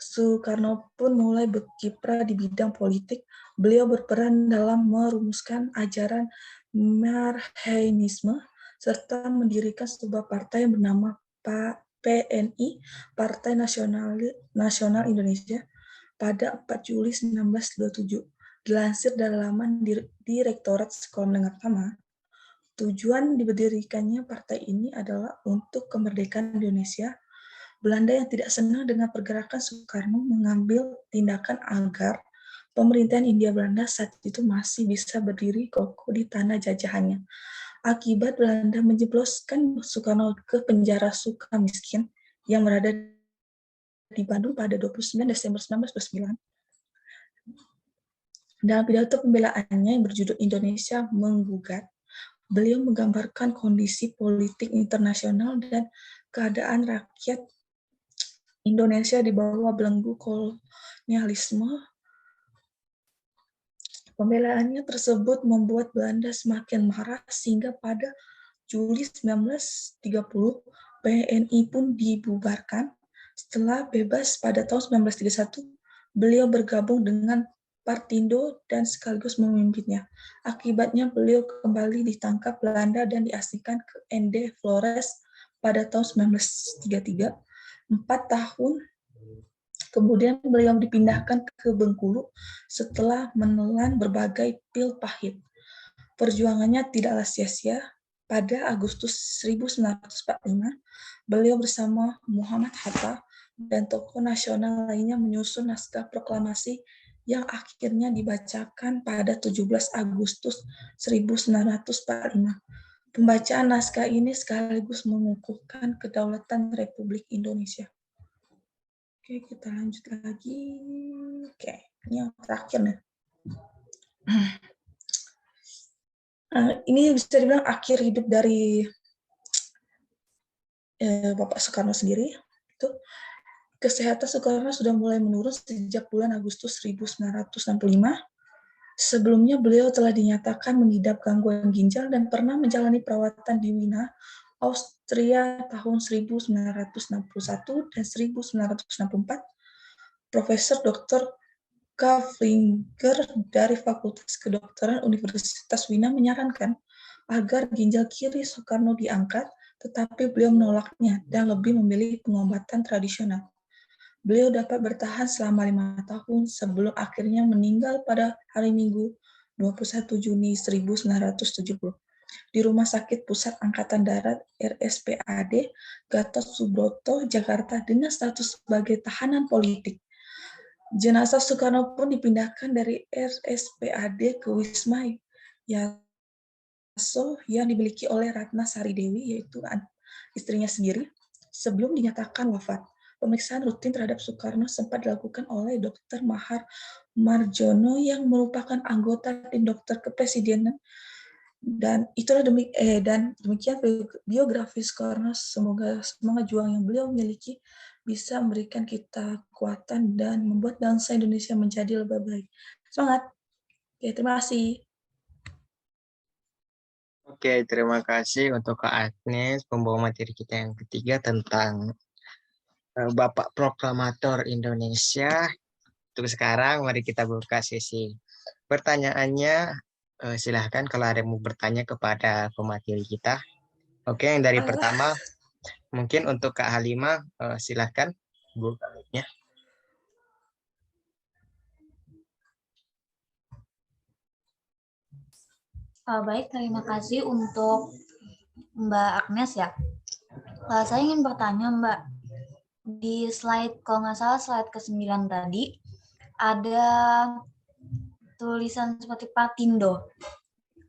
Soekarno pun mulai berkiprah di bidang politik. Beliau berperan dalam merumuskan ajaran Marxisme serta mendirikan sebuah partai yang bernama PNI, Partai Nasional Indonesia, pada 4 Juli 1927. Dilansir dari laman Direktorat Sekolah Menengah Pertama, tujuan didirikannya partai ini adalah untuk kemerdekaan Indonesia. Belanda yang tidak senang dengan pergerakan Soekarno mengambil tindakan agar pemerintahan Hindia Belanda saat itu masih bisa berdiri kokoh di tanah jajahannya. Akibat Belanda menjebloskan Soekarno ke penjara Sukamiskin yang berada di Bandung pada 29 Desember 1929. Dalam pidato pembelaannya yang berjudul Indonesia Menggugat, beliau menggambarkan kondisi politik internasional dan keadaan rakyat Indonesia di bawah belenggu kolonialisme. Pembelaannya tersebut membuat Belanda semakin marah sehingga pada Juli 1930 PNI pun dibubarkan. Setelah bebas pada tahun 1931, beliau bergabung dengan Partindo dan sekaligus memimpinnya. Akibatnya beliau kembali ditangkap Belanda dan diasingkan ke ND Flores pada tahun 1933. 4 tahun kemudian beliau dipindahkan ke Bengkulu setelah menelan berbagai pil pahit. Perjuangannya tidaklah sia-sia. Pada Agustus 1945, beliau bersama Muhammad Hatta dan tokoh nasional lainnya menyusun naskah proklamasi yang akhirnya dibacakan pada 17 Agustus 1945. Pembacaan naskah ini sekaligus mengukuhkan kedaulatan Republik Indonesia. Oke, kita lanjut lagi. Oke, ini yang terakhir nih. Ini bisa dibilang akhir hidup dari Bapak Soekarno sendiri. Itu kesehatan Soekarno sudah mulai menurun sejak bulan Agustus 1965. Sebelumnya beliau telah dinyatakan mengidap gangguan ginjal dan pernah menjalani perawatan di Wina, Austria tahun 1961 dan 1964. Profesor Dr. Kavlinger dari Fakultas Kedokteran Universitas Wina menyarankan agar ginjal kiri Soekarno diangkat, tetapi beliau menolaknya dan lebih memilih pengobatan tradisional. Beliau dapat bertahan selama 5 tahun sebelum akhirnya meninggal pada hari Minggu 21 Juni 1970 di Rumah Sakit Pusat Angkatan Darat RSPAD Gatot Subroto, Jakarta dengan status sebagai tahanan politik. Jenazah Soekarno pun dipindahkan dari RSPAD ke Wisma Yaso yang dimiliki oleh Ratna Sari Dewi, yaitu istrinya sendiri, sebelum dinyatakan wafat. Pemeriksaan rutin terhadap Soekarno sempat dilakukan oleh Dr. Mahar Marjono yang merupakan anggota tim dokter kepresidenan. Dan itulah demikian biografi Soekarno. Semoga semangat juang yang beliau miliki bisa memberikan kita kekuatan dan membuat bangsa Indonesia menjadi lebih baik. Semangat. Oke, terima kasih. Oke, terima kasih untuk Kak Agnes, pembawa materi kita yang ketiga tentang Bapak Proklamator Indonesia. Untuk sekarang, mari kita buka sesi pertanyaannya. Silahkan kalau ada yang mau bertanya kepada pemateri kita. Oke, yang dari pertama, mungkin untuk Kak Halimah, silahkan buka mic-nya. Baik, terima kasih untuk Mbak Agnes ya. Saya ingin bertanya Mbak, di slide, kalau nggak salah slide ke-9 tadi, ada tulisan seperti Partindo.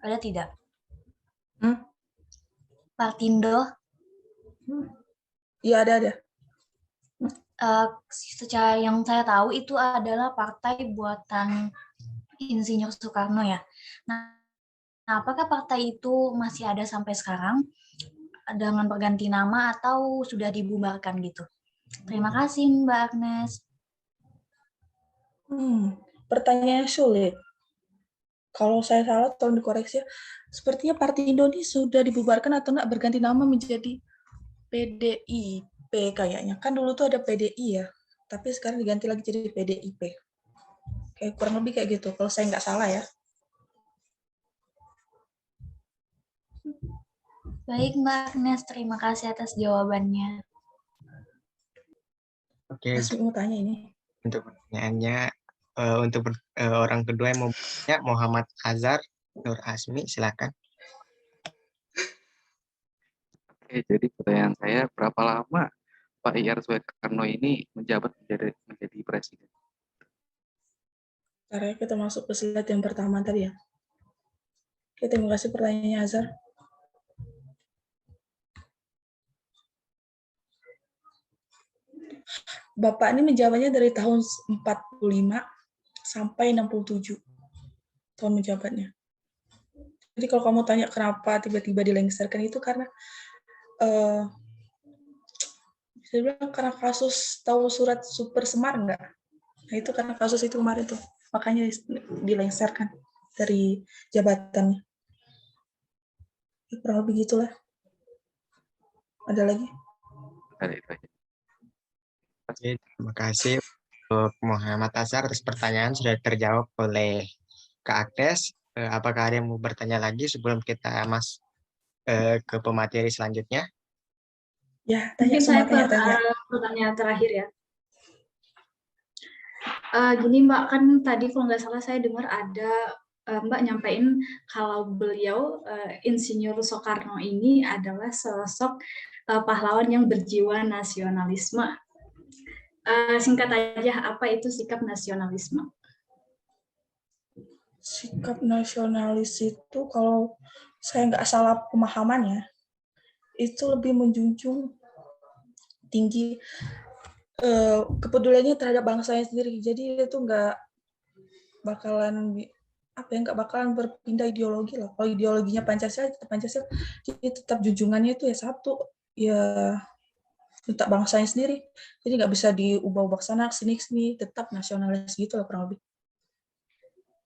Ada tidak? Partindo? Iya, ada. secara yang saya tahu itu adalah partai buatan Insinyur Soekarno ya. Nah, apakah partai itu masih ada sampai sekarang dengan berganti nama atau sudah dibubarkan gitu? Terima kasih Mbak Agnes. Pertanyaan sulit. Kalau saya salah, tolong dikoreksi. Sepertinya Partai Indonesia sudah dibubarkan atau enggak berganti nama menjadi PDIP kayaknya. Kan dulu tuh ada PDI ya, tapi sekarang diganti lagi jadi PDIP. Kayak kurang lebih kayak gitu, kalau saya nggak salah ya. Baik Mbak Agnes, terima kasih atas jawabannya. Oke, Masih mau tanya ini. untuk pertanyaannya, orang kedua yang mau bertanya, Muhammad Azhar Nur Asmi, silakan. Oke, jadi pertanyaan saya, berapa lama Pak IR Soekarno ini menjabat menjadi presiden? Karena kita masuk ke slide yang pertama tadi ya. Oke, terima kasih pertanyaannya Azhar. Bapak ini menjabatnya dari tahun 45 sampai 67 tahun menjabatnya. Jadi kalau kamu tanya kenapa tiba-tiba dilengsarkan itu karena bisa bilang karena kasus tahu surat Super Semar enggak? Nah itu karena kasus itu kemarin tuh, makanya dilengsarkan dari jabatannya. Kurang lebih gitulah. Ada lagi? Ada itu aja. Oke, terima kasih untuk Muhammad Azhar atas pertanyaan sudah terjawab oleh Kak Agnes. Apakah ada yang mau bertanya lagi sebelum kita ke pemateri selanjutnya? Ya, tanya Mungkin semua saya tanya. pertanyaan terakhir ya. Gini Mbak, kan tadi kalau nggak salah saya dengar ada Mbak nyampein kalau beliau Insinyur Soekarno ini adalah sosok pahlawan yang berjiwa nasionalisme. Singkat aja, apa itu sikap nasionalisme? Sikap nasionalis itu kalau saya nggak salah pemahamannya, itu lebih menjunjung tinggi kepeduliannya terhadap bangsanya sendiri. Jadi itu nggak bakalan nggak bakalan berpindah ideologi lah. Kalau ideologinya Pancasila, jadi tetap junjungannya itu ya satu, ya tetap bangsanya sendiri. Jadi nggak bisa diubah-ubah sana sini, tetap nasionalis gitu lah kurang lebih.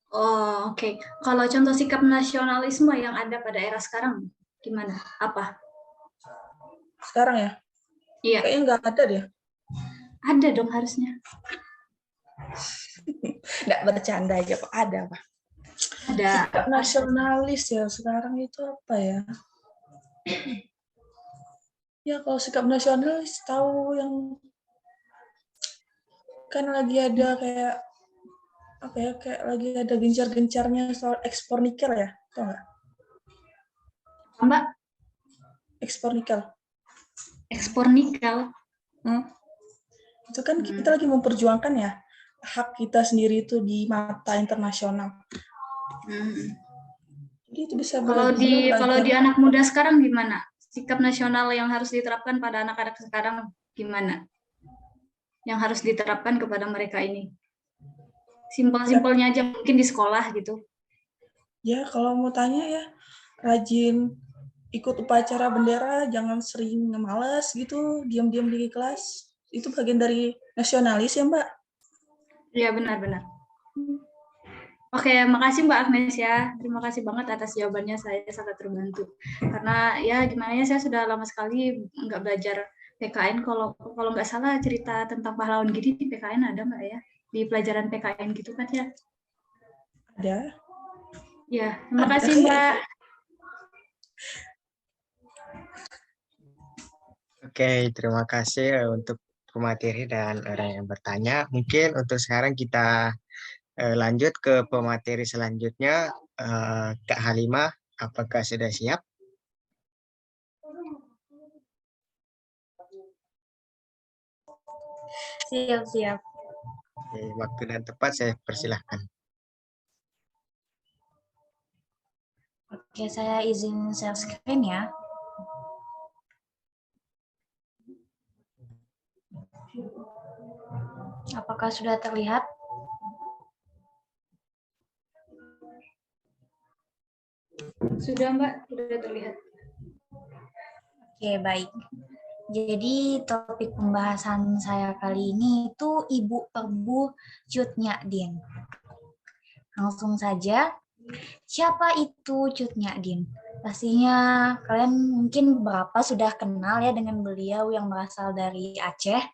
Oh, oke. Kalau contoh sikap nasionalisme yang ada pada era sekarang, gimana? Apa? Sekarang ya? Iya. Kayaknya nggak ada deh. Ada dong harusnya. Nggak bercanda aja kok, ada Pak. Ada. Sikap nasionalis ya sekarang itu apa ya? Ya kalau sikap nasionalis tahu yang kan lagi ada kayak kayak lagi ada gencar-gencarnya soal ekspor nikel ya, tau nggak? Mbak, Ekspor nikel. ekspor nikel. Itu kan kita lagi memperjuangkan ya hak kita sendiri itu di mata internasional. Jadi itu bisa Kalau di anak muda sekarang gimana? Sikap nasional yang harus diterapkan pada anak-anak sekarang gimana? Yang harus diterapkan kepada mereka ini? Simpel-simpelnya aja mungkin di sekolah gitu. Ya kalau mau tanya ya rajin ikut upacara bendera, jangan sering males gitu, diam-diam di kelas. Itu bagian dari nasionalis ya Mbak? Iya benar-benar. Oke, makasih Mbak Agnes ya. Terima kasih banget atas jawabannya, saya sangat terbantu. Karena ya gimana ya, saya sudah lama sekali nggak belajar PKN. Kalau nggak salah cerita tentang pahlawan gini di PKN ada nggak ya? Di pelajaran PKN gitu kan ya? Ada. Ya, terima kasih Mbak. Oke, terima kasih untuk pemateri dan orang yang bertanya. Mungkin untuk sekarang kita lanjut ke pemateri selanjutnya. Kak Halimah, apakah sudah siap? Siap. Oke, waktu dan tepat saya persilahkan. Oke, saya izin share screen ya. Apakah sudah terlihat? Sudah, Mbak, sudah terlihat. Oke, baik. Jadi topik pembahasan saya kali ini itu Ibu Perbu Cut Nyak Dien. Langsung saja, siapa itu Cut Nyak Dien? Pastinya kalian mungkin beberapa sudah kenal ya dengan beliau yang berasal dari Aceh.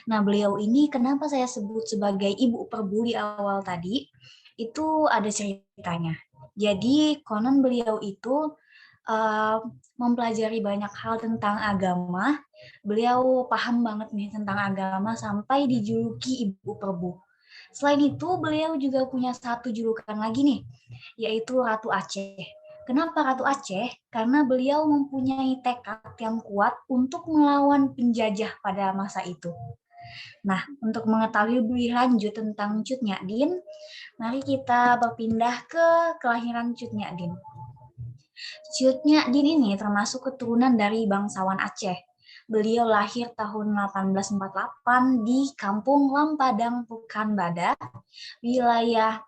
Nah, beliau ini kenapa saya sebut sebagai Ibu Perbu di awal tadi? Itu ada ceritanya. Jadi konon beliau itu mempelajari banyak hal tentang agama. Beliau paham banget nih tentang agama sampai dijuluki Ibu Perbu. Selain itu, beliau juga punya satu julukan lagi nih, yaitu Ratu Aceh. Kenapa Ratu Aceh? Karena beliau mempunyai tekad yang kuat untuk melawan penjajah pada masa itu. Nah, untuk mengetahui lebih lanjut tentang Cut Nyak Dien, mari kita berpindah ke kelahiran Cut Nyak Dien. Cut Nyak Dien ini termasuk keturunan dari bangsawan Aceh. Beliau lahir tahun 1848 di Kampung Lampadang, Pekanbadak, wilayah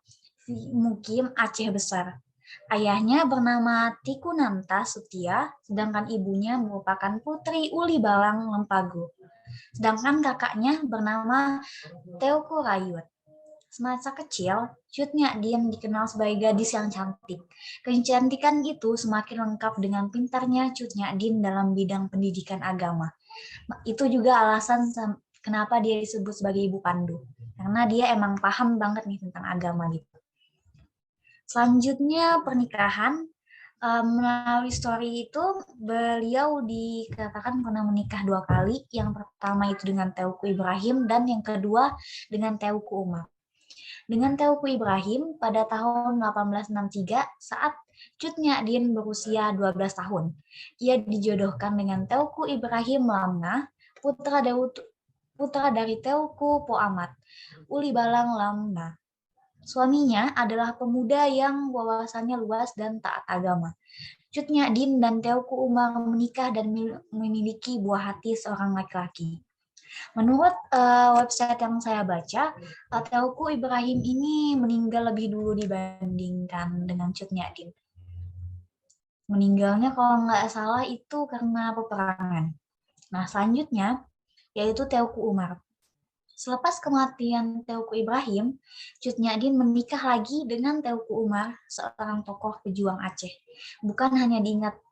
Mukim, Aceh Besar. Ayahnya bernama Tikunanta Sutia, sedangkan ibunya merupakan Putri Uli Balang Lempago. Sedangkan kakaknya bernama Teuku Rayut. Semasa kecil, Cut Nyak Dien dikenal sebagai gadis yang cantik. Kecantikan itu semakin lengkap dengan pintarnya Cut Nyak Dien dalam bidang pendidikan agama. Itu juga alasan kenapa dia disebut sebagai Ibu Pandu. Karena dia emang paham banget nih tentang agama gitu. Selanjutnya pernikahan. Melalui story itu beliau dikatakan pernah menikah 2 kali. Yang pertama itu dengan Teuku Ibrahim dan yang kedua dengan Teuku Umar. Dengan Teuku Ibrahim pada tahun 1863 saat Cut Nyak Dien berusia 12 tahun. Ia dijodohkan dengan Teuku Ibrahim Lamna, putra dari Teuku Poamat, Uli Balang Lamna. Suaminya adalah pemuda yang wawasannya luas dan taat agama. Cut Nyak Dien dan Teuku Umar menikah dan memiliki buah hati seorang laki-laki. Menurut website yang saya baca, Teuku Ibrahim ini meninggal lebih dulu dibandingkan dengan Cut Nyak Dien. Meninggalnya kalau nggak salah itu karena peperangan. Nah, selanjutnya yaitu Teuku Umar. Selepas kematian Teuku Ibrahim, Cut Nyak Dien menikah lagi dengan Teuku Umar, seorang tokoh pejuang Aceh. Bukan hanya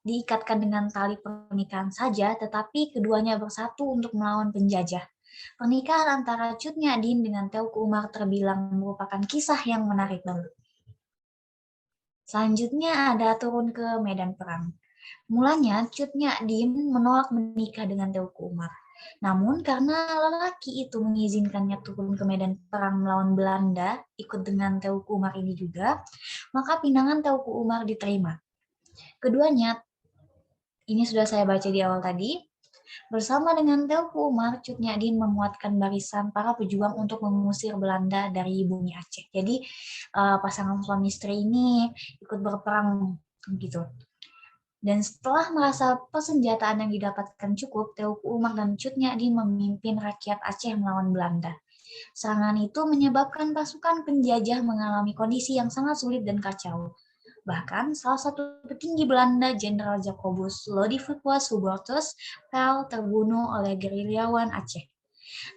diikatkan dengan tali pernikahan saja, tetapi keduanya bersatu untuk melawan penjajah. Pernikahan antara Cut Nyak Dien dengan Teuku Umar terbilang merupakan kisah yang menarik banget. Selanjutnya ada turun ke medan perang. Mulanya Cut Nyak Dien menolak menikah dengan Teuku Umar. Namun karena lelaki itu mengizinkannya turun ke medan perang melawan Belanda, ikut dengan Teuku Umar ini juga, maka pinangan Teuku Umar diterima. Keduanya, ini sudah saya baca di awal tadi, bersama dengan Teuku Umar, Cut Nyak Dien memuatkan barisan para pejuang untuk mengusir Belanda dari bumi Aceh. Jadi pasangan suami istri ini ikut berperang gitu. Dan setelah merasa persenjataan yang didapatkan cukup, Teuku Umar dan Cut Nyak Dien memimpin rakyat Aceh melawan Belanda. Serangan itu menyebabkan pasukan penjajah mengalami kondisi yang sangat sulit dan kacau. Bahkan salah satu petinggi Belanda, Jenderal Jacobus Lodewijk Hubertus, terbunuh oleh gerilyawan Aceh.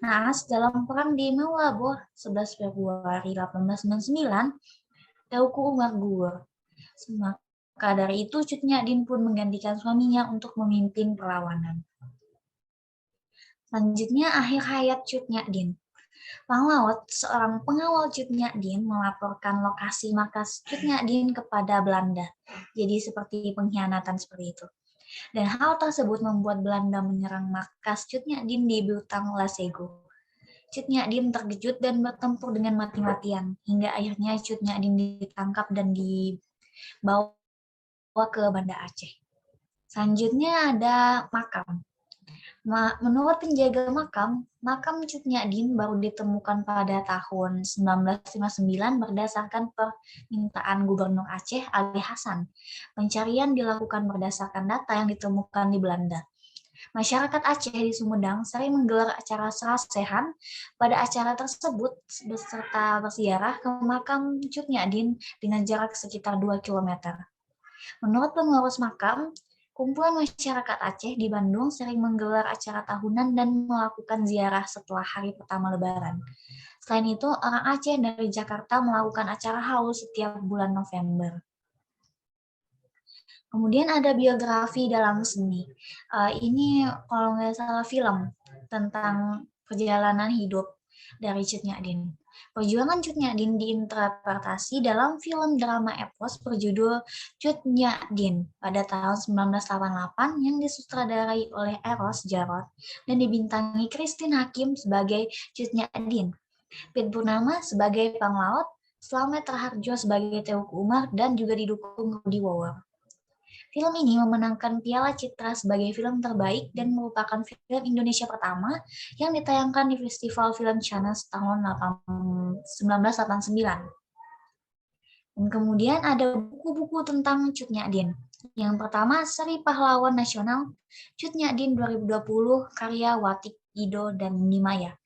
Naas dalam perang di Mewabor 11 Februari 1899, Teuku Umar gugur. Maka dari itu, Cut Nyak Dien pun menggantikan suaminya untuk memimpin perlawanan. Selanjutnya, akhir hayat Cut Nyak Dien. Panglaut, seorang pengawal Cut Nyak Dien, melaporkan lokasi markas Cut Nyak Dien kepada Belanda. Jadi seperti pengkhianatan seperti itu. Dan hal tersebut membuat Belanda menyerang markas Cut Nyak Dien di Butang Lasego. Cut Nyak Dien terkejut dan bertempur dengan mati-matian, hingga akhirnya Cut Nyak Dien ditangkap dan dibawa ke Banda Aceh. Selanjutnya ada makam. Menurut penjaga makam Cut Nyak Dien baru ditemukan pada tahun 1959 berdasarkan permintaan Gubernur Aceh Ali Hasan. Pencarian dilakukan berdasarkan data yang ditemukan di Belanda. Masyarakat Aceh di Sumedang sering menggelar acara serasehan. Pada acara tersebut beserta berziarah ke makam Cut Nyadin dengan jarak sekitar 2 km. Menurut pengurus makam, kumpulan masyarakat Aceh di Bandung sering menggelar acara tahunan dan melakukan ziarah setelah hari pertama Lebaran. Selain itu, orang Aceh dari Jakarta melakukan acara haul setiap bulan November. Kemudian ada biografi dalam seni. Ini kalau nggak salah film tentang perjalanan hidup dari Cut Nyadin. Perjuangan Cut Nyadin diinterpretasi dalam film drama epos berjudul Cut Nyadin pada tahun 1988 yang disutradarai oleh Eros Jarot dan dibintangi Christine Hakim sebagai Cut Nyadin, Pit Purnama sebagai Panglaut, Slamet Raharjo sebagai Teuku Umar, dan juga didukung Rudi Wawor. Film ini memenangkan Piala Citra sebagai film terbaik dan merupakan film Indonesia pertama yang ditayangkan di Festival Film Cannes tahun 1989. Dan kemudian ada buku-buku tentang Cut Nyadin. Yang pertama, Seri Pahlawan Nasional Cut Nyadin 2020 karya Watik Ido dan Nimaya.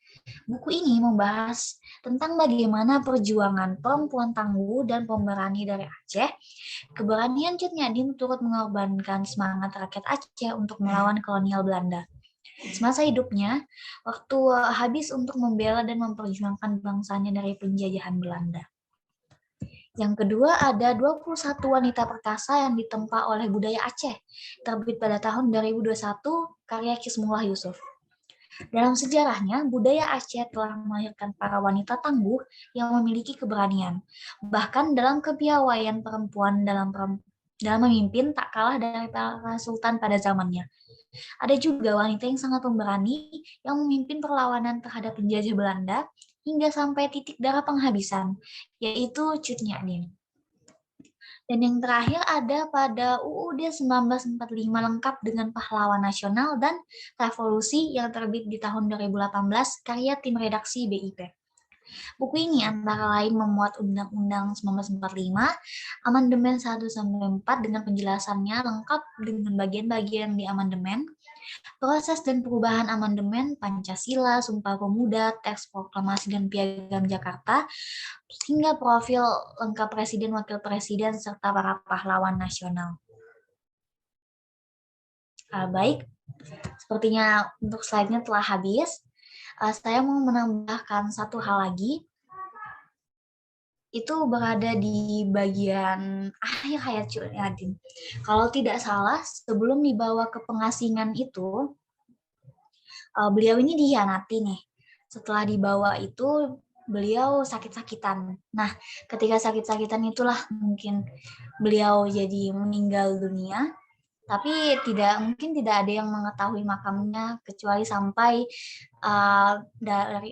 Buku ini membahas tentang bagaimana perjuangan perempuan tangguh dan pemberani dari Aceh. Keberanian Cut Nyadin turut mengorbankan semangat rakyat Aceh untuk melawan kolonial Belanda. Semasa hidupnya, waktu habis untuk membela dan memperjuangkan bangsanya dari penjajahan Belanda. Yang kedua ada 21 wanita perkasa yang ditempa oleh budaya Aceh, terbit pada tahun 2021, karya Kismullah Yusuf. Dalam sejarahnya, budaya Aceh telah melahirkan para wanita tangguh yang memiliki keberanian. Bahkan dalam kepiawaian perempuan dalam memimpin tak kalah dari para sultan pada zamannya. Ada juga wanita yang sangat pemberani yang memimpin perlawanan terhadap penjajah Belanda hingga sampai titik darah penghabisan, yaitu Cut Nyadin. Dan yang terakhir ada pada UUD 1945 lengkap dengan pahlawan nasional dan revolusi yang terbit di tahun 2018 karya tim redaksi BIP. Buku ini antara lain memuat Undang-Undang 1945, Amandemen 1-4 dengan penjelasannya lengkap dengan bagian-bagian di amandemen, proses dan perubahan amandemen, Pancasila, Sumpah Pemuda, Teks Proklamasi dan Piagam Jakarta, hingga profil lengkap Presiden, Wakil Presiden, serta para pahlawan nasional. Baik, sepertinya untuk slide-nya telah habis. Saya mau menambahkan satu hal lagi. Itu berada di bagian akhir hayat Cut Nyadin. Kalau tidak salah, sebelum dibawa ke pengasingan itu, beliau ini dikhianati nih. Setelah dibawa itu, beliau sakit-sakitan. Nah, ketika sakit-sakitan itulah mungkin beliau jadi meninggal dunia. Tapi mungkin tidak ada yang mengetahui makamnya kecuali sampai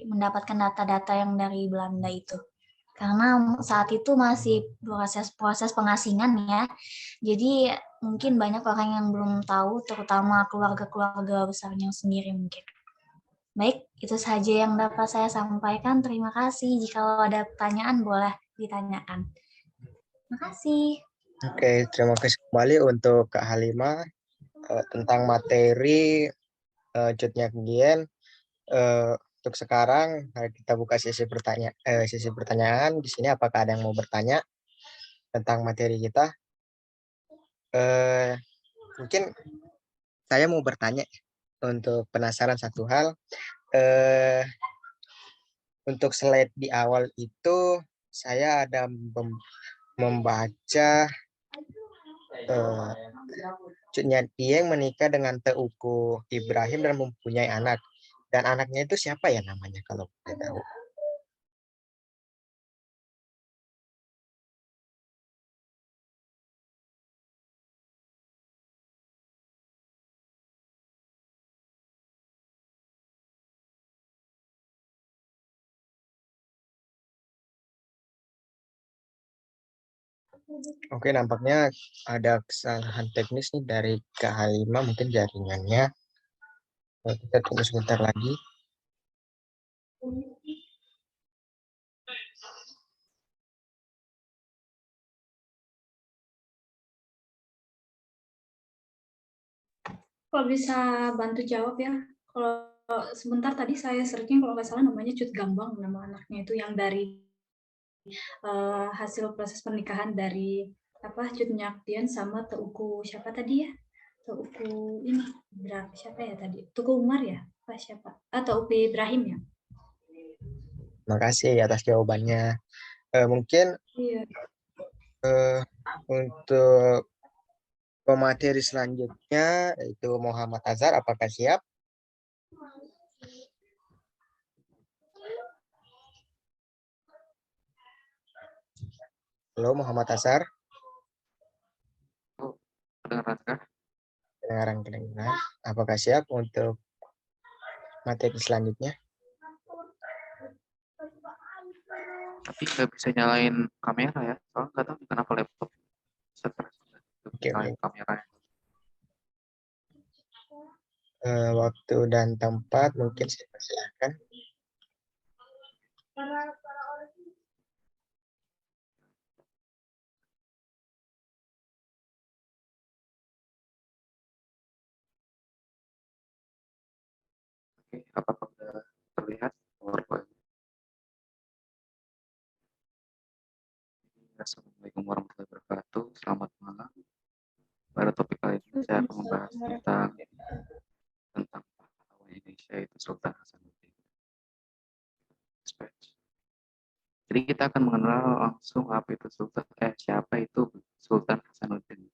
mendapatkan data-data yang dari Belanda itu. Karena saat itu masih proses pengasingan ya. Jadi mungkin banyak orang yang belum tahu, terutama keluarga-keluarga besarnya sendiri mungkin. Baik, itu saja yang dapat saya sampaikan. Terima kasih. Jika ada pertanyaan boleh ditanyakan. Terima kasih. Oke, terima kasih kembali untuk Kak Halimah tentang materi Cut Nyadin. Untuk sekarang kita buka sesi pertanyaan. Di sini apakah ada yang mau bertanya tentang materi kita? Mungkin saya mau bertanya untuk penasaran satu hal. Untuk slide di awal itu saya ada membaca Cut Nyadin menikah dengan Teuku Ibrahim dan mempunyai anak. Dan anaknya itu siapa ya namanya kalau boleh tahu? Oke, nampaknya ada kesalahan teknis nih dari Kak Halimah, mungkin jaringannya. Kita tunggu sebentar lagi. Kalau bisa bantu jawab ya. Kalau sebentar tadi saya searching, kalau nggak salah namanya Cut Gambang, nama anaknya itu yang dari hasil proses pernikahan dari Cut Nyaktian sama Teuku siapa tadi ya? Teuku ini siapa ya tadi? Teuku Umar ya? Apa siapa? Teuku Ibrahim ya? Terima kasih atas jawabannya. Mungkin Iya. untuk pemateri selanjutnya yaitu Muhammad Azhar, apakah siap? Halo Muhammad Azhar. Kedengaran? Kedengaran. Apakah siap untuk materi selanjutnya? Tapi nggak bisa nyalain kamera ya, soalnya nggak tahu kenapa laptop stres. Nyalain kameranya. Waktu dan tempat mungkin saya persilakan. Oke, apakah sudah terlihat PowerPoint? Assalamualaikum warahmatullahi wabarakatuh. Selamat malam. Pada topik kali ini saya akan membahas tentang pahlawan Indonesia, itu Sultan Hasanuddin. Jadi kita akan mengenal langsung siapa itu Sultan Hasanuddin.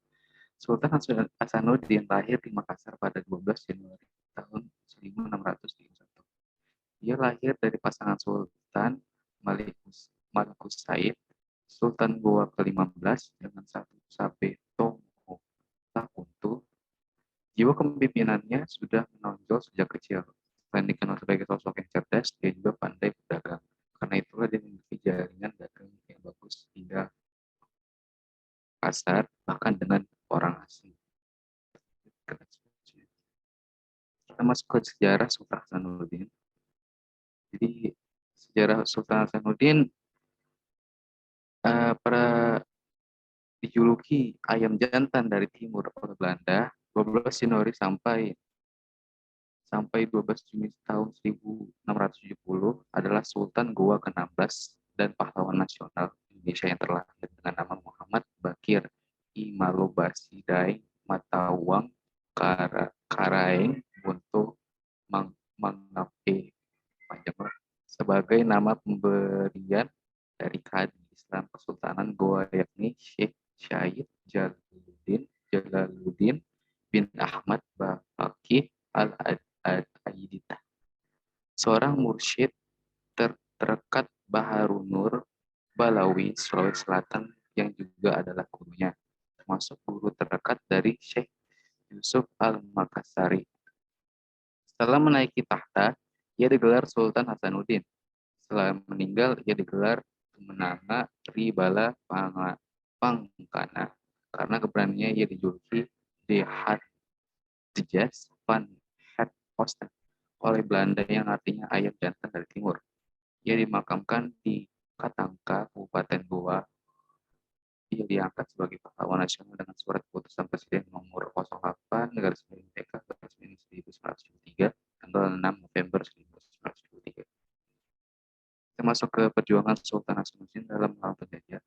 Sultan Hasanuddin lahir di Makassar pada 12 Januari tahun 1631. Dia lahir dari pasangan Sultan Malikus Said, Sultan Goa ke-15 dengan satu Sabeto Takuntu. Jiwa kepemimpinannya sudah menonjol sejak kecil. Selain dikenal sebagai sosok yang cerdas, dia juga pandai berdagang. Karena itulah dia memiliki jaringan dagang yang bagus hingga pasar, bahkan dengan orang asing. Kita masuk ke sejarah Sultan Hasanuddin. Jadi sejarah Sultan Hasanuddin pada dijuluki ayam jantan dari timur oleh Belanda 12 Januari sampai 12 Juni tahun 1670 adalah Sultan Goa ke-16 dan pahlawan nasional Indonesia yang terlahir dengan nama Muhammad Bakir Imalobasidai Matawang Karaeng Buntu Mangape panjang sebagai nama pemberian dari Kadi Islam Kesultanan Goa, yakni Syekh Syahid Jalaluddin bin Ahmad Baqi Al-Aidita, seorang mursyid terdekat Baharunur Balawi, Sulawesi Selatan, yang juga adalah gurunya, termasuk guru terdekat dari Syekh Yusuf Al-Makassari. Setelah menaiki tahta, ia digelar Sultan Hasanuddin. Setelah meninggal, ia digelar Tumenanga Ribala Pangkana. Karena keberaniannya, ia dijuluki The Hadjas van Het Oosten oleh Belanda, yang artinya ayam jantan dari timur. Ia dimakamkan di Katangka, Kabupaten Goa. Ia diangkat sebagai pahlawan nasional dengan surat keputusan Presiden nomor 08 garis miring TK garis miring 1973 tanggal 6 November 1973. Kita masuk ke perjuangan Sultan Hasanuddin dalam melawan penjajah.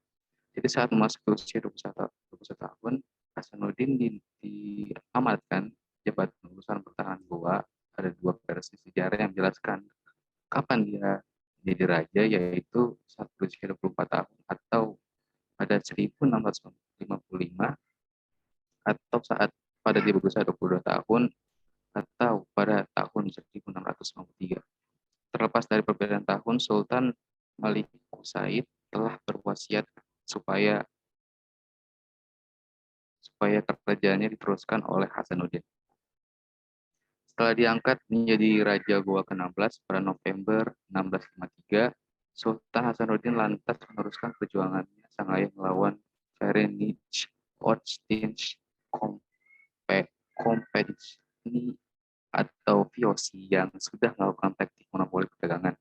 Jadi saat memasuki usia 21 tahun, Hasanuddin diamanatkan jabatan urusan pertahanan Goa. Ada dua versi sejarah yang menjelaskan kapan dia menjadi raja, yaitu saat berusia 24 tahun atau pada 1655, atau saat pada dia berusia 22 tahun, atau pada tahun 1693. Terlepas dari perbedaan tahun, Sultan Malikus Said telah berwasiat supaya kerajaannya diteruskan oleh Hasanuddin. Setelah diangkat menjadi Raja Goa ke-16 pada November 1653, Sultan Hasanuddin lantas meneruskan perjuangannya sang ayah melawan Ferenc Ottins Kompedisi atau VOC yang sudah melakukan taktik monopoli perdagangan.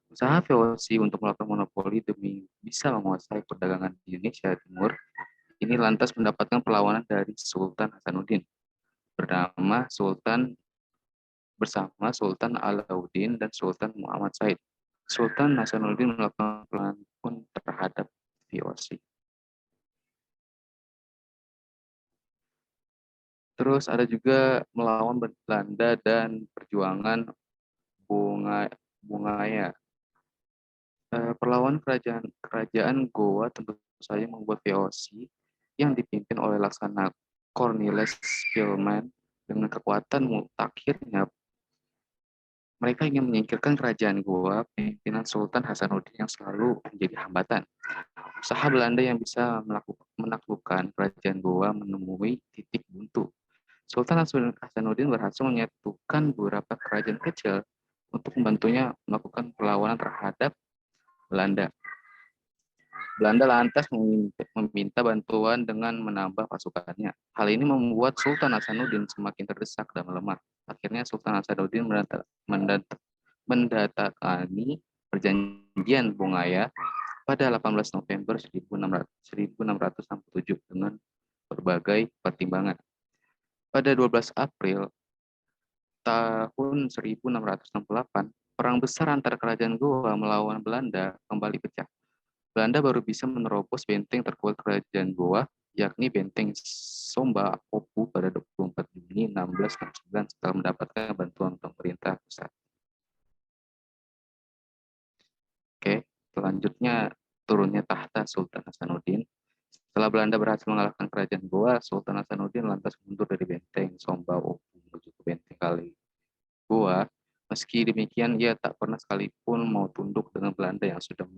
Usaha VOC untuk melakukan monopoli demi bisa menguasai perdagangan di Indonesia Timur ini lantas mendapatkan perlawanan dari Sultan Hasanuddin. bersama Sultan Alauddin dan Sultan Muhammad Said. Sultan Hasanuddin melakukan perlawanan pun terhadap VOC. Terus ada juga melawan Belanda dan perjuangan Bungaya. Perlawanan kerajaan Goa tentu saja membuat VOC yang dipimpin oleh Laksana Cornelis Pilman dengan kekuatan mutakhirnya. Mereka ingin menyingkirkan kerajaan Goa pimpinan Sultan Hasanuddin yang selalu menjadi hambatan. Usaha Belanda yang bisa menaklukkan kerajaan Goa menemui titik buntu. Sultan Hasanuddin berhasil menyatukan beberapa kerajaan kecil untuk membantunya melakukan perlawanan terhadap Belanda. Belanda lantas meminta bantuan dengan menambah pasukannya. Hal ini membuat Sultan Hasanuddin semakin terdesak dan melemah. Akhirnya Sultan Hasanuddin mendatangani perjanjian Bungaya pada 18 November 1667 dengan berbagai pertimbangan. Pada 12 April tahun 1668, perang besar antara kerajaan Goa melawan Belanda kembali pecah. Belanda baru bisa menerobos benteng terkuat kerajaan Goa, yakni benteng Somba Apopu pada 24 Juni 1669 setelah mendapatkan bantuan pemerintah pusat. Oke, selanjutnya turunnya tahta Sultan Hasanuddin. Setelah Belanda berhasil mengalahkan kerajaan Goa, Sultan Hasanuddin lantas mundur dari benteng Somba Apopu menuju ke benteng Kali Goa. Meski demikian, ia tak pernah sekalipun mau tunduk dengan Belanda yang sudah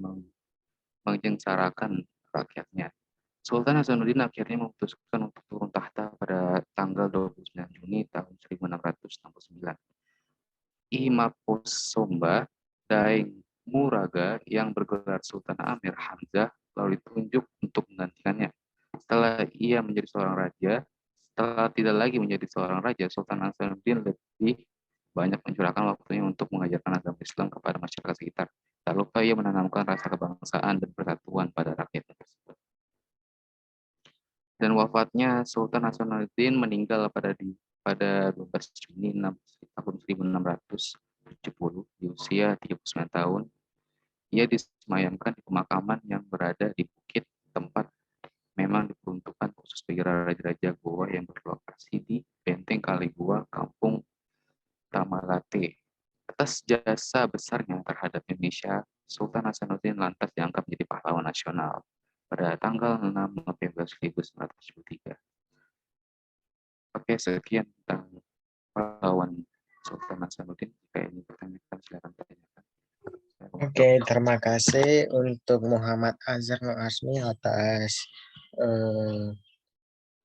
menyengsarakan rakyatnya. Sultan Hasanuddin akhirnya memutuskan untuk turun tahta pada tanggal 29 Juni tahun 1669. Imaposomba Daeng Muraga yang bergelar Sultan Amir Hamzah lalu ditunjuk untuk menggantikannya. Setelah tidak lagi menjadi seorang raja, Sultan Hasanuddin lebih banyak mencurahkan waktunya untuk mengajarkan agama Islam kepada masyarakat sekitar. Tak lupa ia menanamkan rasa kebangsaan dan persatuan pada rakyat tersebut. Dan wafatnya Sultan Hasanuddin meninggal pada 12 Juni tahun 1670 di usia 39 tahun. Ia disemayamkan di pemakaman yang berada di bukit tempat memang diperuntukkan khusus bagi raja-raja Goa yang berlokasi di Benteng Kali Goa, Kampung Tamalate. Atas jasa besarnya terhadap Indonesia, Sultan Hasanuddin lantas diangkat menjadi pahlawan nasional pada tanggal 6 November 1973. Oke, sekian tentang pahlawan Sultan Hasanuddin. Jika ini pertanyaan, silakan tanyakan. Oke, terima kasih untuk Muhammad Azhar Asmi atas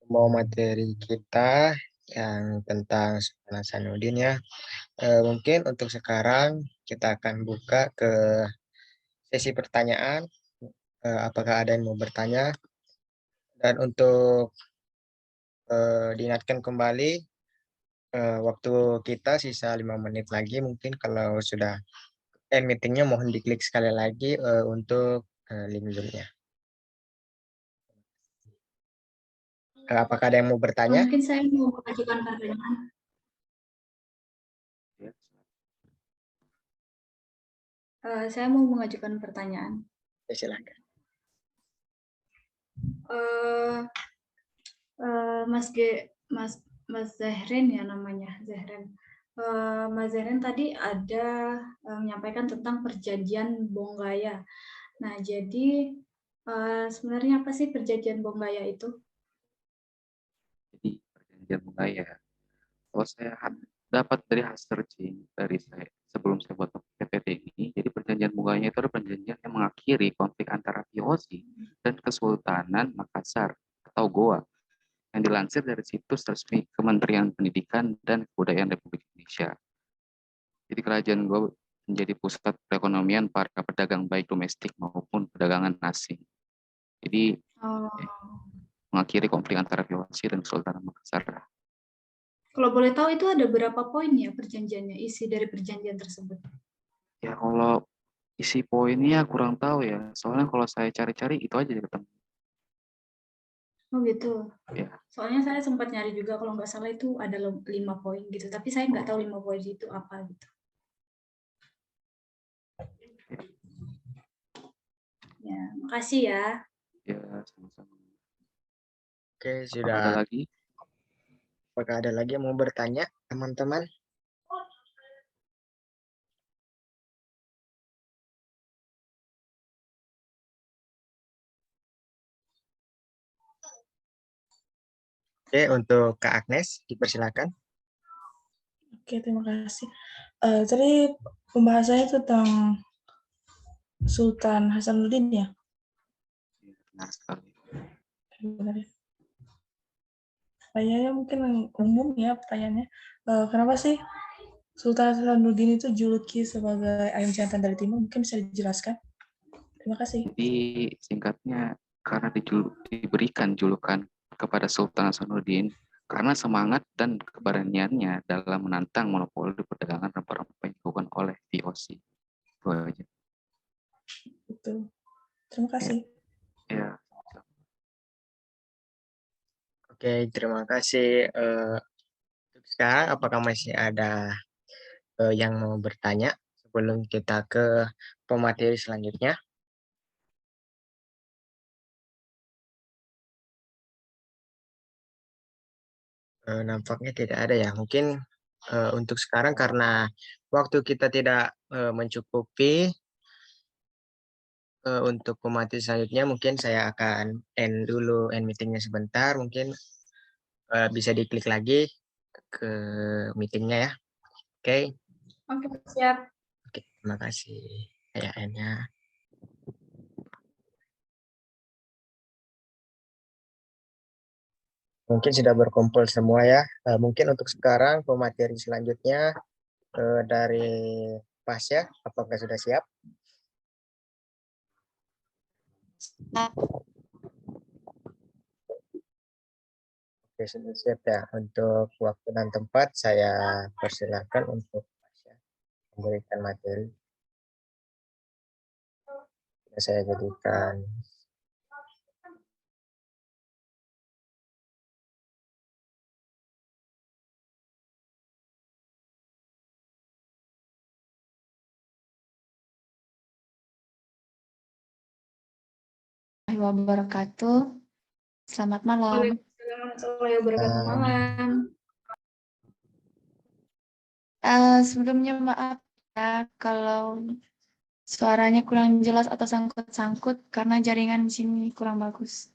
pembawa materi kita yang tentang Sultan Hasanuddin ya. Mungkin untuk sekarang kita akan buka ke sesi pertanyaan. Apakah ada yang mau bertanya? Dan untuk diingatkan kembali, waktu kita sisa 5 menit lagi. Mungkin kalau sudah meetingnya mohon diklik sekali lagi untuk link Zoom-nya. Apakah ada yang mau bertanya? Mungkin saya mau mengajukan pertanyaan. Saya mau mengajukan pertanyaan. Ya, silakan. Mas Zahren ya namanya, Zahren. Mas Zahren tadi ada menyampaikan tentang perjanjian Bonggaya. Nah, jadi sebenarnya apa sih perjanjian Bonggaya itu? Jadi perjanjian Bonggaya, kalau saya dapat dari hasil searching dari saya sebelum saya buat PPT ini, jadi perjanjian Bonggaya itu adalah perjanjian yang mengakhiri konflik antara VOC dan Kesultanan Makassar atau Goa yang dilansir dari situs resmi Kementerian Pendidikan dan Kebudayaan Republik Indonesia. Jadi kerajaan Goa menjadi pusat perekonomian para pedagang baik domestik maupun perdagangan asing. Jadi mengakhiri konflik antara VOC dan Kesultanan Makassar. Kalau boleh tahu itu ada berapa poin ya perjanjiannya, isi dari perjanjian tersebut? Ya kalau isi poinnya kurang tahu ya, soalnya kalau saya cari-cari itu aja ketemu. Oh gitu. Ya. Soalnya saya sempat nyari juga kalau nggak salah itu ada 5 poin gitu, tapi saya nggak tahu 5 poin itu apa gitu. Ya, makasih ya. Ya, sama-sama. Oke, Apakah sudah. ada lagi? Apakah ada lagi yang mau bertanya, teman-teman? Oke, untuk Kak Agnes, dipersilakan. Oke, terima kasih. Tadi pembahasannya tentang Sultan Hasanuddin ya? Ya, benar sekali. Benar ya? Pertanyaannya mungkin umum ya pertanyaannya. Kenapa sih Sultan Hasanuddin itu juluki sebagai ayam jantan dari timur? Mungkin bisa dijelaskan? Terima kasih. Jadi singkatnya karena diberikan julukan kepada Sultan Hasanuddin karena semangat dan keberaniannya dalam menantang monopoli perdagangan rempah-rempah yang dilakukan oleh VOC. Itu aja. Betul. Terima kasih. Ya. Oke, terima kasih. Sekarang apakah masih ada yang mau bertanya sebelum kita ke pemateri selanjutnya? Nampaknya tidak ada ya. Mungkin untuk sekarang karena waktu kita tidak mencukupi untuk pemateri selanjutnya, mungkin saya akan end meetingnya sebentar. Mungkin bisa diklik lagi ke meetingnya ya. Oke, Oke, siap. oke, terima kasih. Kayaknya. Mungkin sudah berkumpul semua ya. Mungkin untuk sekarang pemateri selanjutnya dari Pasya, apakah sudah siap? Oke, sudah siap ya. Untuk waktu dan tempat saya persilahkan untuk Pasya memberikan materi. Saya jadikan Wabarakatuh. Selamat malam. Waalaikumsalam warahmatullahi wabarakatuh. Malam. Sebelumnya maaf ya kalau suaranya kurang jelas atau sangkut-sangkut karena jaringan di sini kurang bagus.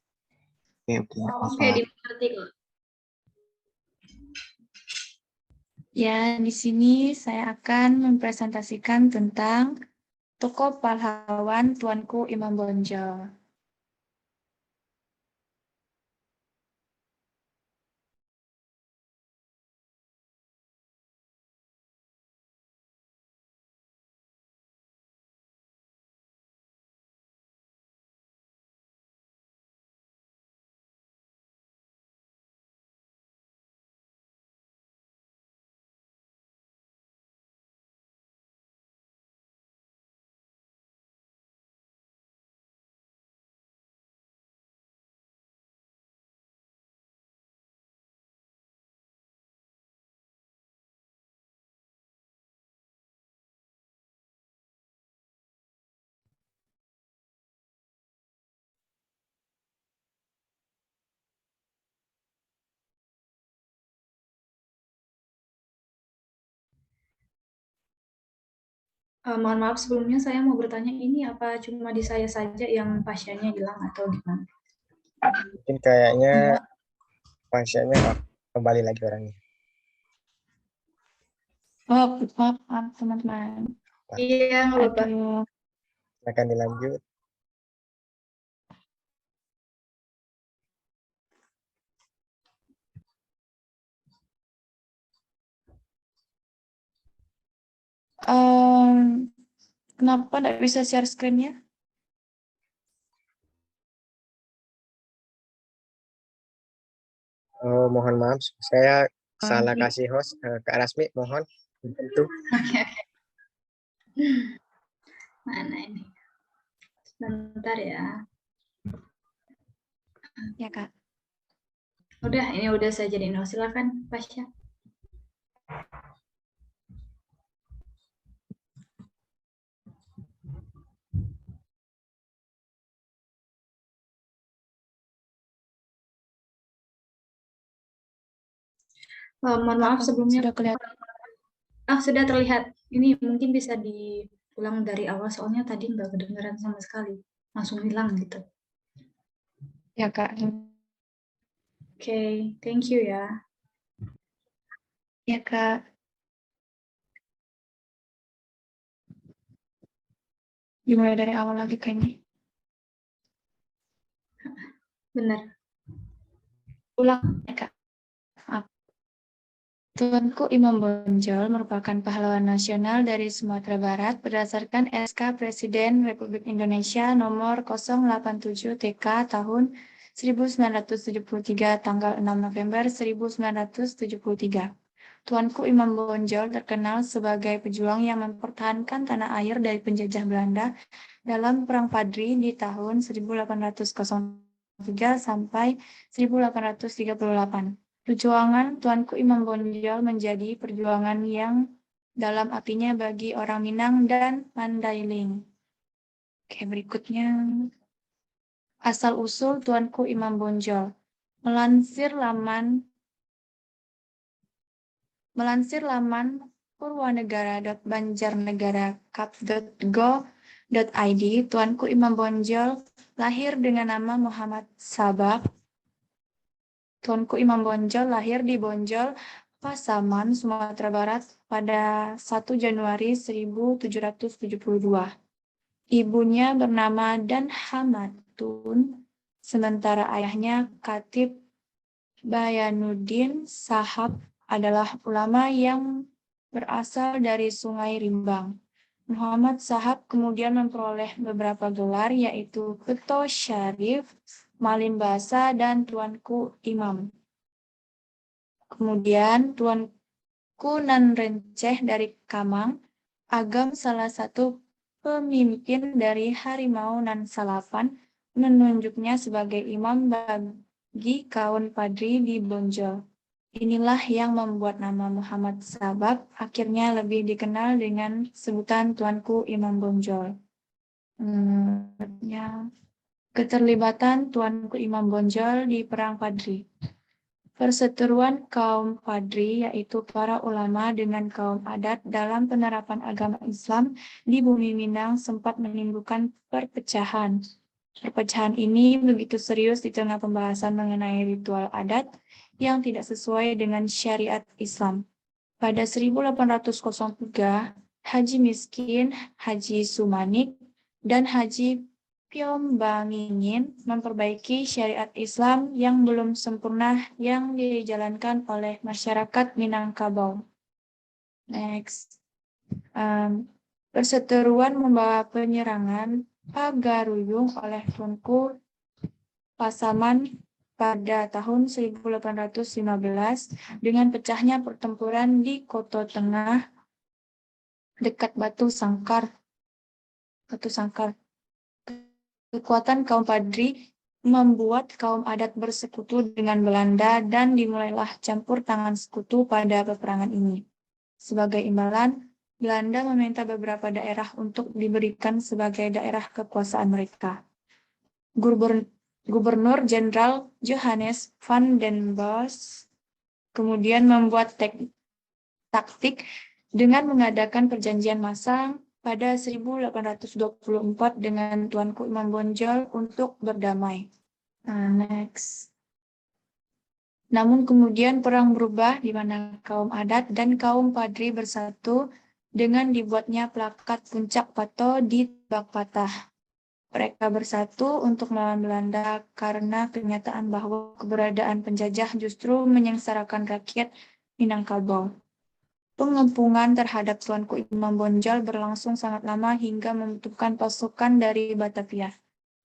Oke, dimengerti kok. Ya, di sini saya akan mempresentasikan tentang tokoh pahlawan Tuanku Imam Bonjol. Mohon maaf sebelumnya saya mau bertanya, ini apa cuma di saya saja yang pasiennya hilang atau gimana? mungkin kayaknya pasiennya kembali lagi orangnya. Oh, maaf teman-teman. Iya, nggak apa-apa. Aduh. Akan dilanjut. Kenapa nggak bisa share screen-nya? Oh, mohon maaf, saya salah kasih host Kak Rasmi, mohon dibantu. Oke. Mana ini? Sebentar ya. Ya, Kak. Udah, ini udah saya jadiin host. Silakan, Pasha. Mohon maaf sebelumnya. Sudah kelihatan. Sudah terlihat. Ini mungkin bisa diulang dari awal, soalnya tadi nggak kedengeran sama sekali. Langsung hilang gitu. Ya, Kak. Oke, thank you ya. Ya, Kak. Dimulai dari awal lagi kayaknya. Benar. Ulang, ya, Kak. Maaf. Tuanku Imam Bonjol merupakan pahlawan nasional dari Sumatera Barat berdasarkan SK Presiden Republik Indonesia nomor 087 TK tahun 1973 tanggal 6 November 1973. Tuanku Imam Bonjol terkenal sebagai pejuang yang mempertahankan tanah air dari penjajah Belanda dalam Perang Padri di tahun 1803 sampai 1838. Perjuangan Tuanku Imam Bonjol menjadi perjuangan yang dalam artinya bagi orang Minang dan Mandailing. Oke, berikutnya. Asal-usul Tuanku Imam Bonjol. Melansir laman purwanegara.banjarnegara.cap.go.id, Tuanku Imam Bonjol lahir dengan nama Muhammad Sabak. Tuanku Imam Bonjol lahir di Bonjol, Pasaman, Sumatera Barat pada 1 Januari 1772. Ibunya bernama Dan Hamatun, sementara ayahnya Khatib Bayanuddin Sahab adalah ulama yang berasal dari Sungai Rimbang. Muhammad Sahab kemudian memperoleh beberapa gelar, yaitu Keto Syarif, Malim Basa, dan Tuanku Imam. Kemudian Tuanku Nan Renceh dari Kamang, Agam salah satu pemimpin dari Harimau Nan Salapan, menunjuknya sebagai imam bagi kaum Padri di Bonjol. Inilah yang membuat nama Muhammad Sabak akhirnya lebih dikenal dengan sebutan Tuanku Imam Bonjol. Keterlibatan Tuanku Imam Bonjol di Perang Padri. Perseteruan kaum Padri, yaitu para ulama dengan kaum adat dalam penerapan agama Islam di bumi Minang, sempat menimbulkan perpecahan. Perpecahan ini begitu serius di tengah pembahasan mengenai ritual adat yang tidak sesuai dengan syariat Islam. Pada 1803, Haji Miskin, Haji Sumanik, dan Haji Piombangingin memperbaiki syariat Islam yang belum sempurna yang dijalankan oleh masyarakat Minangkabau. Next. Perseteruan membawa penyerangan Pagaruyung oleh Tunku Pasaman pada tahun 1815 dengan pecahnya pertempuran di Koto Tengah dekat Batu Sangkar. Kekuatan kaum Padri membuat kaum adat bersekutu dengan Belanda dan dimulailah campur tangan sekutu pada peperangan ini. Sebagai imbalan, Belanda meminta beberapa daerah untuk diberikan sebagai daerah kekuasaan mereka. Gubernur Jenderal Johannes van den Bos kemudian membuat taktik dengan mengadakan perjanjian masang pada 1824 dengan Tuanku Imam Bonjol untuk berdamai. Next. Namun kemudian perang berubah di mana kaum adat dan kaum Padri bersatu dengan dibuatnya plakat Puncak Pato di Bak Patah. Mereka bersatu untuk melawan Belanda karena kenyataan bahwa keberadaan penjajah justru menyengsarakan rakyat Minangkabau. Pengepungan terhadap Tuanku Imam Bonjol berlangsung sangat lama hingga membutuhkan pasukan dari Batavia.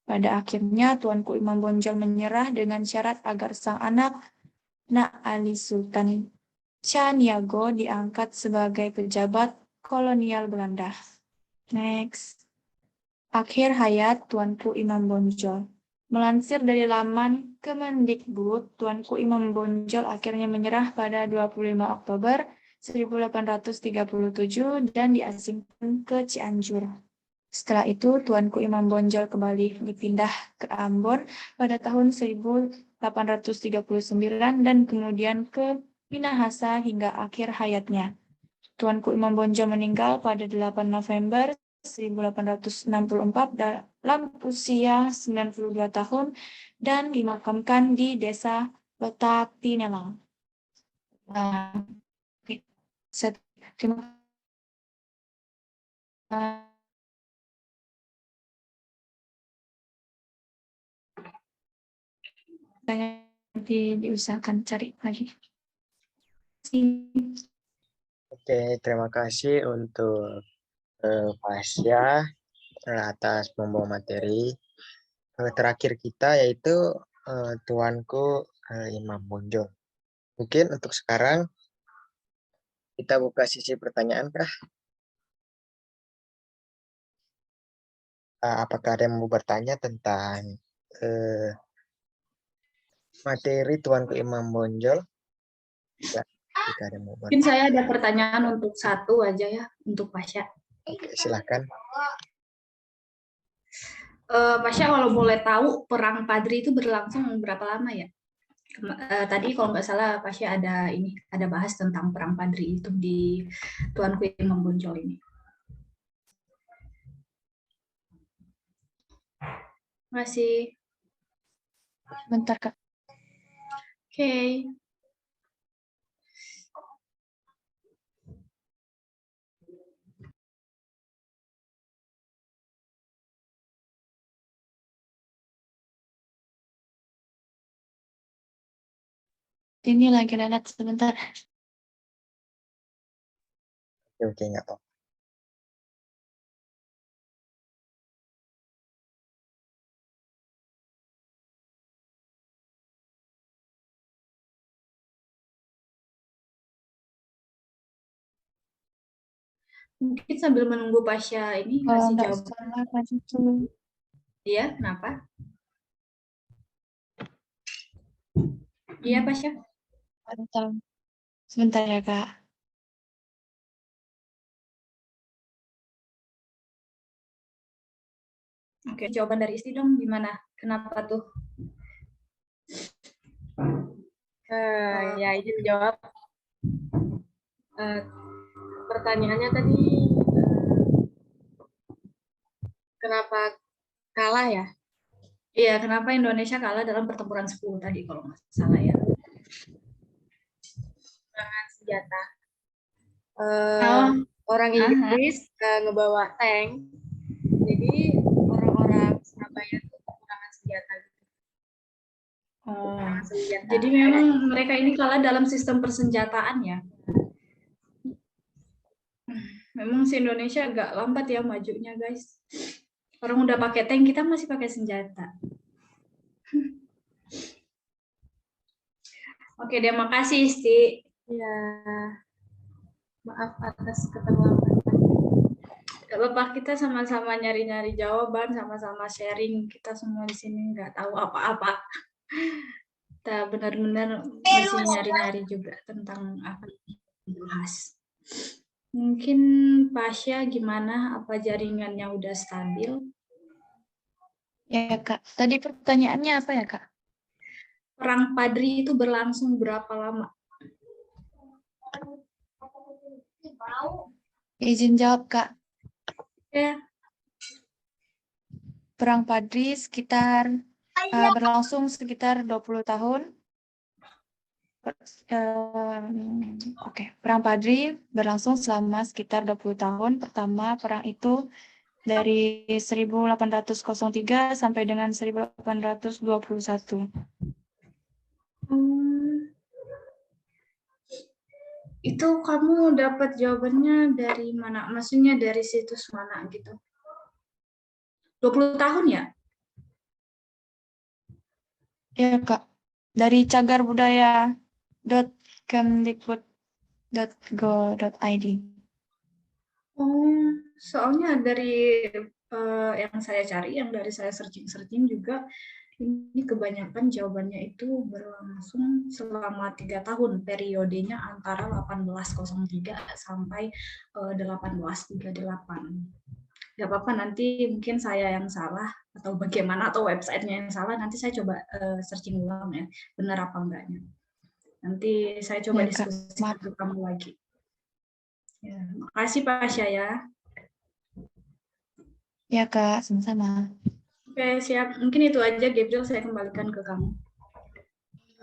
Pada akhirnya Tuanku Imam Bonjol menyerah dengan syarat agar sang anak Nak Ali Sultan Caniago diangkat sebagai pejabat kolonial Belanda. Next. Akhir hayat Tuanku Imam Bonjol. Melansir dari laman Kemendikbud, Tuanku Imam Bonjol akhirnya menyerah pada 25 Oktober 1837 dan diasingkan ke Cianjur. Setelah itu, Tuanku Imam Bonjol kembali dipindah ke Ambon pada tahun 1839 dan kemudian ke Minahasa hingga akhir hayatnya. Tuanku Imam Bonjol meninggal pada 8 November 1864 dalam usia 92 tahun dan dimakamkan di Desa Letak Tinelang. Terima kasih. Diusahakan cari lagi. Oke, terima kasih untuk Pasya atas membawa materi. Terakhir kita yaitu Tuanku Imam Bonjol. Mungkin untuk sekarang kita buka sisi pertanyaan kah? Apakah ada yang mau bertanya tentang materi Tuanku Imam Bonjol? Ya, jika ada yang mau Mungkin saya ada pertanyaan untuk satu aja ya, untuk Pasya. Oke, silakan. Pasya, kalau boleh tahu, Perang Padri itu berlangsung berapa lama ya? Tadi kalau nggak salah Pasya ada bahas tentang Perang Padri itu di Tuanku Imam Bonjol ini. Masih. Bentar, Kak. Oke. Ini lagi lihat sebentar. Oke, nggak apa-apa. Mungkin sambil menunggu Pasya ini Kalau ngasih nggak jawaban. salah kasih dulu. Iya, kenapa? Iya, Pasya. Sebentar ya, Kak. Oke, jawaban dari Isti dong gimana? Kenapa tuh? Ya, izin menjawab. Pertanyaannya tadi, kenapa kalah ya? Iya, kenapa Indonesia kalah dalam pertempuran 10 tadi kalau nggak salah ya? Dengan senjata. Oh. Orang Inggris ngebawa tank, jadi orang-orang Surabaya itu kekurangan senjata. Oh, jadi memang mereka ini kalah dalam sistem persenjataan ya? Memang si Indonesia agak lambat ya majunya, guys. Orang udah pakai tank, kita masih pakai senjata. Oke, terima kasih, Isti. Ya, maaf atas keterlambatan. Gak apa-apa, kita sama-sama nyari-nyari jawaban, sama-sama sharing. Kita semua di sini nggak tahu apa-apa. Kita benar-benar masih nyari-nyari juga tentang apa yang dibahas. Mungkin Pasya gimana? Apa jaringannya udah stabil? Ya, Kak. Tadi pertanyaannya apa ya, Kak? Perang Padri itu berlangsung berapa lama? Izin jawab, Kak. Ya. Perang Padri berlangsung sekitar 20 tahun. Perang Padri berlangsung selama sekitar 20 tahun. Pertama, perang itu dari 1803 sampai dengan 1821. Itu kamu dapat jawabannya dari mana? Maksudnya dari situs mana gitu? 20 tahun ya? Ya, Kak. Dari cagarbudaya.kemdikbud.go.id. Oh, soalnya dari yang saya cari, yang dari saya searching juga, Ini kebanyakan jawabannya itu berlangsung selama 3 tahun, periodenya antara 1803 sampai 1838. Gak apa-apa, nanti mungkin saya yang salah atau bagaimana, atau websitenya yang salah, nanti saya coba searching ulang ya, benar apa enggaknya. Nanti saya coba Ya, Kak. diskusi Maaf. ke kamu lagi. Ya, makasih Pak Asya ya. Ya, Kak. Sama-sama. Oke, siap. Mungkin itu aja, Gabriel, saya kembalikan ke kamu.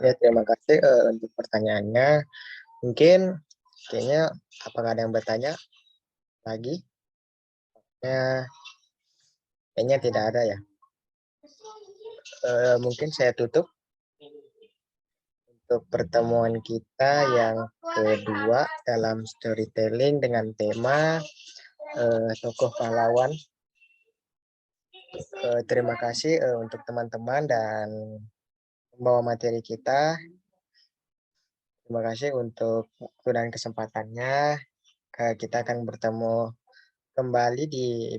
Ya, terima kasih untuk pertanyaannya. Mungkin kayaknya apakah ada yang bertanya lagi? Ya, kayaknya tidak ada ya. Mungkin saya tutup untuk pertemuan kita yang kedua dalam storytelling dengan tema tokoh pahlawan. Terima kasih untuk teman-teman dan membawa materi kita. Terima kasih untuk waktu dan kesempatannya. Kita akan bertemu kembali di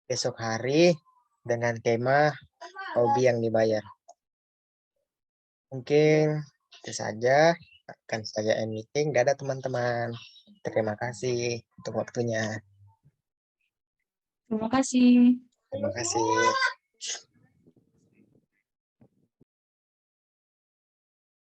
besok hari dengan tema hobi yang dibayar. Mungkin itu saja. Akan saya end meeting. Dadah teman-teman. Terima kasih untuk waktunya. Terima kasih. Terima kasih.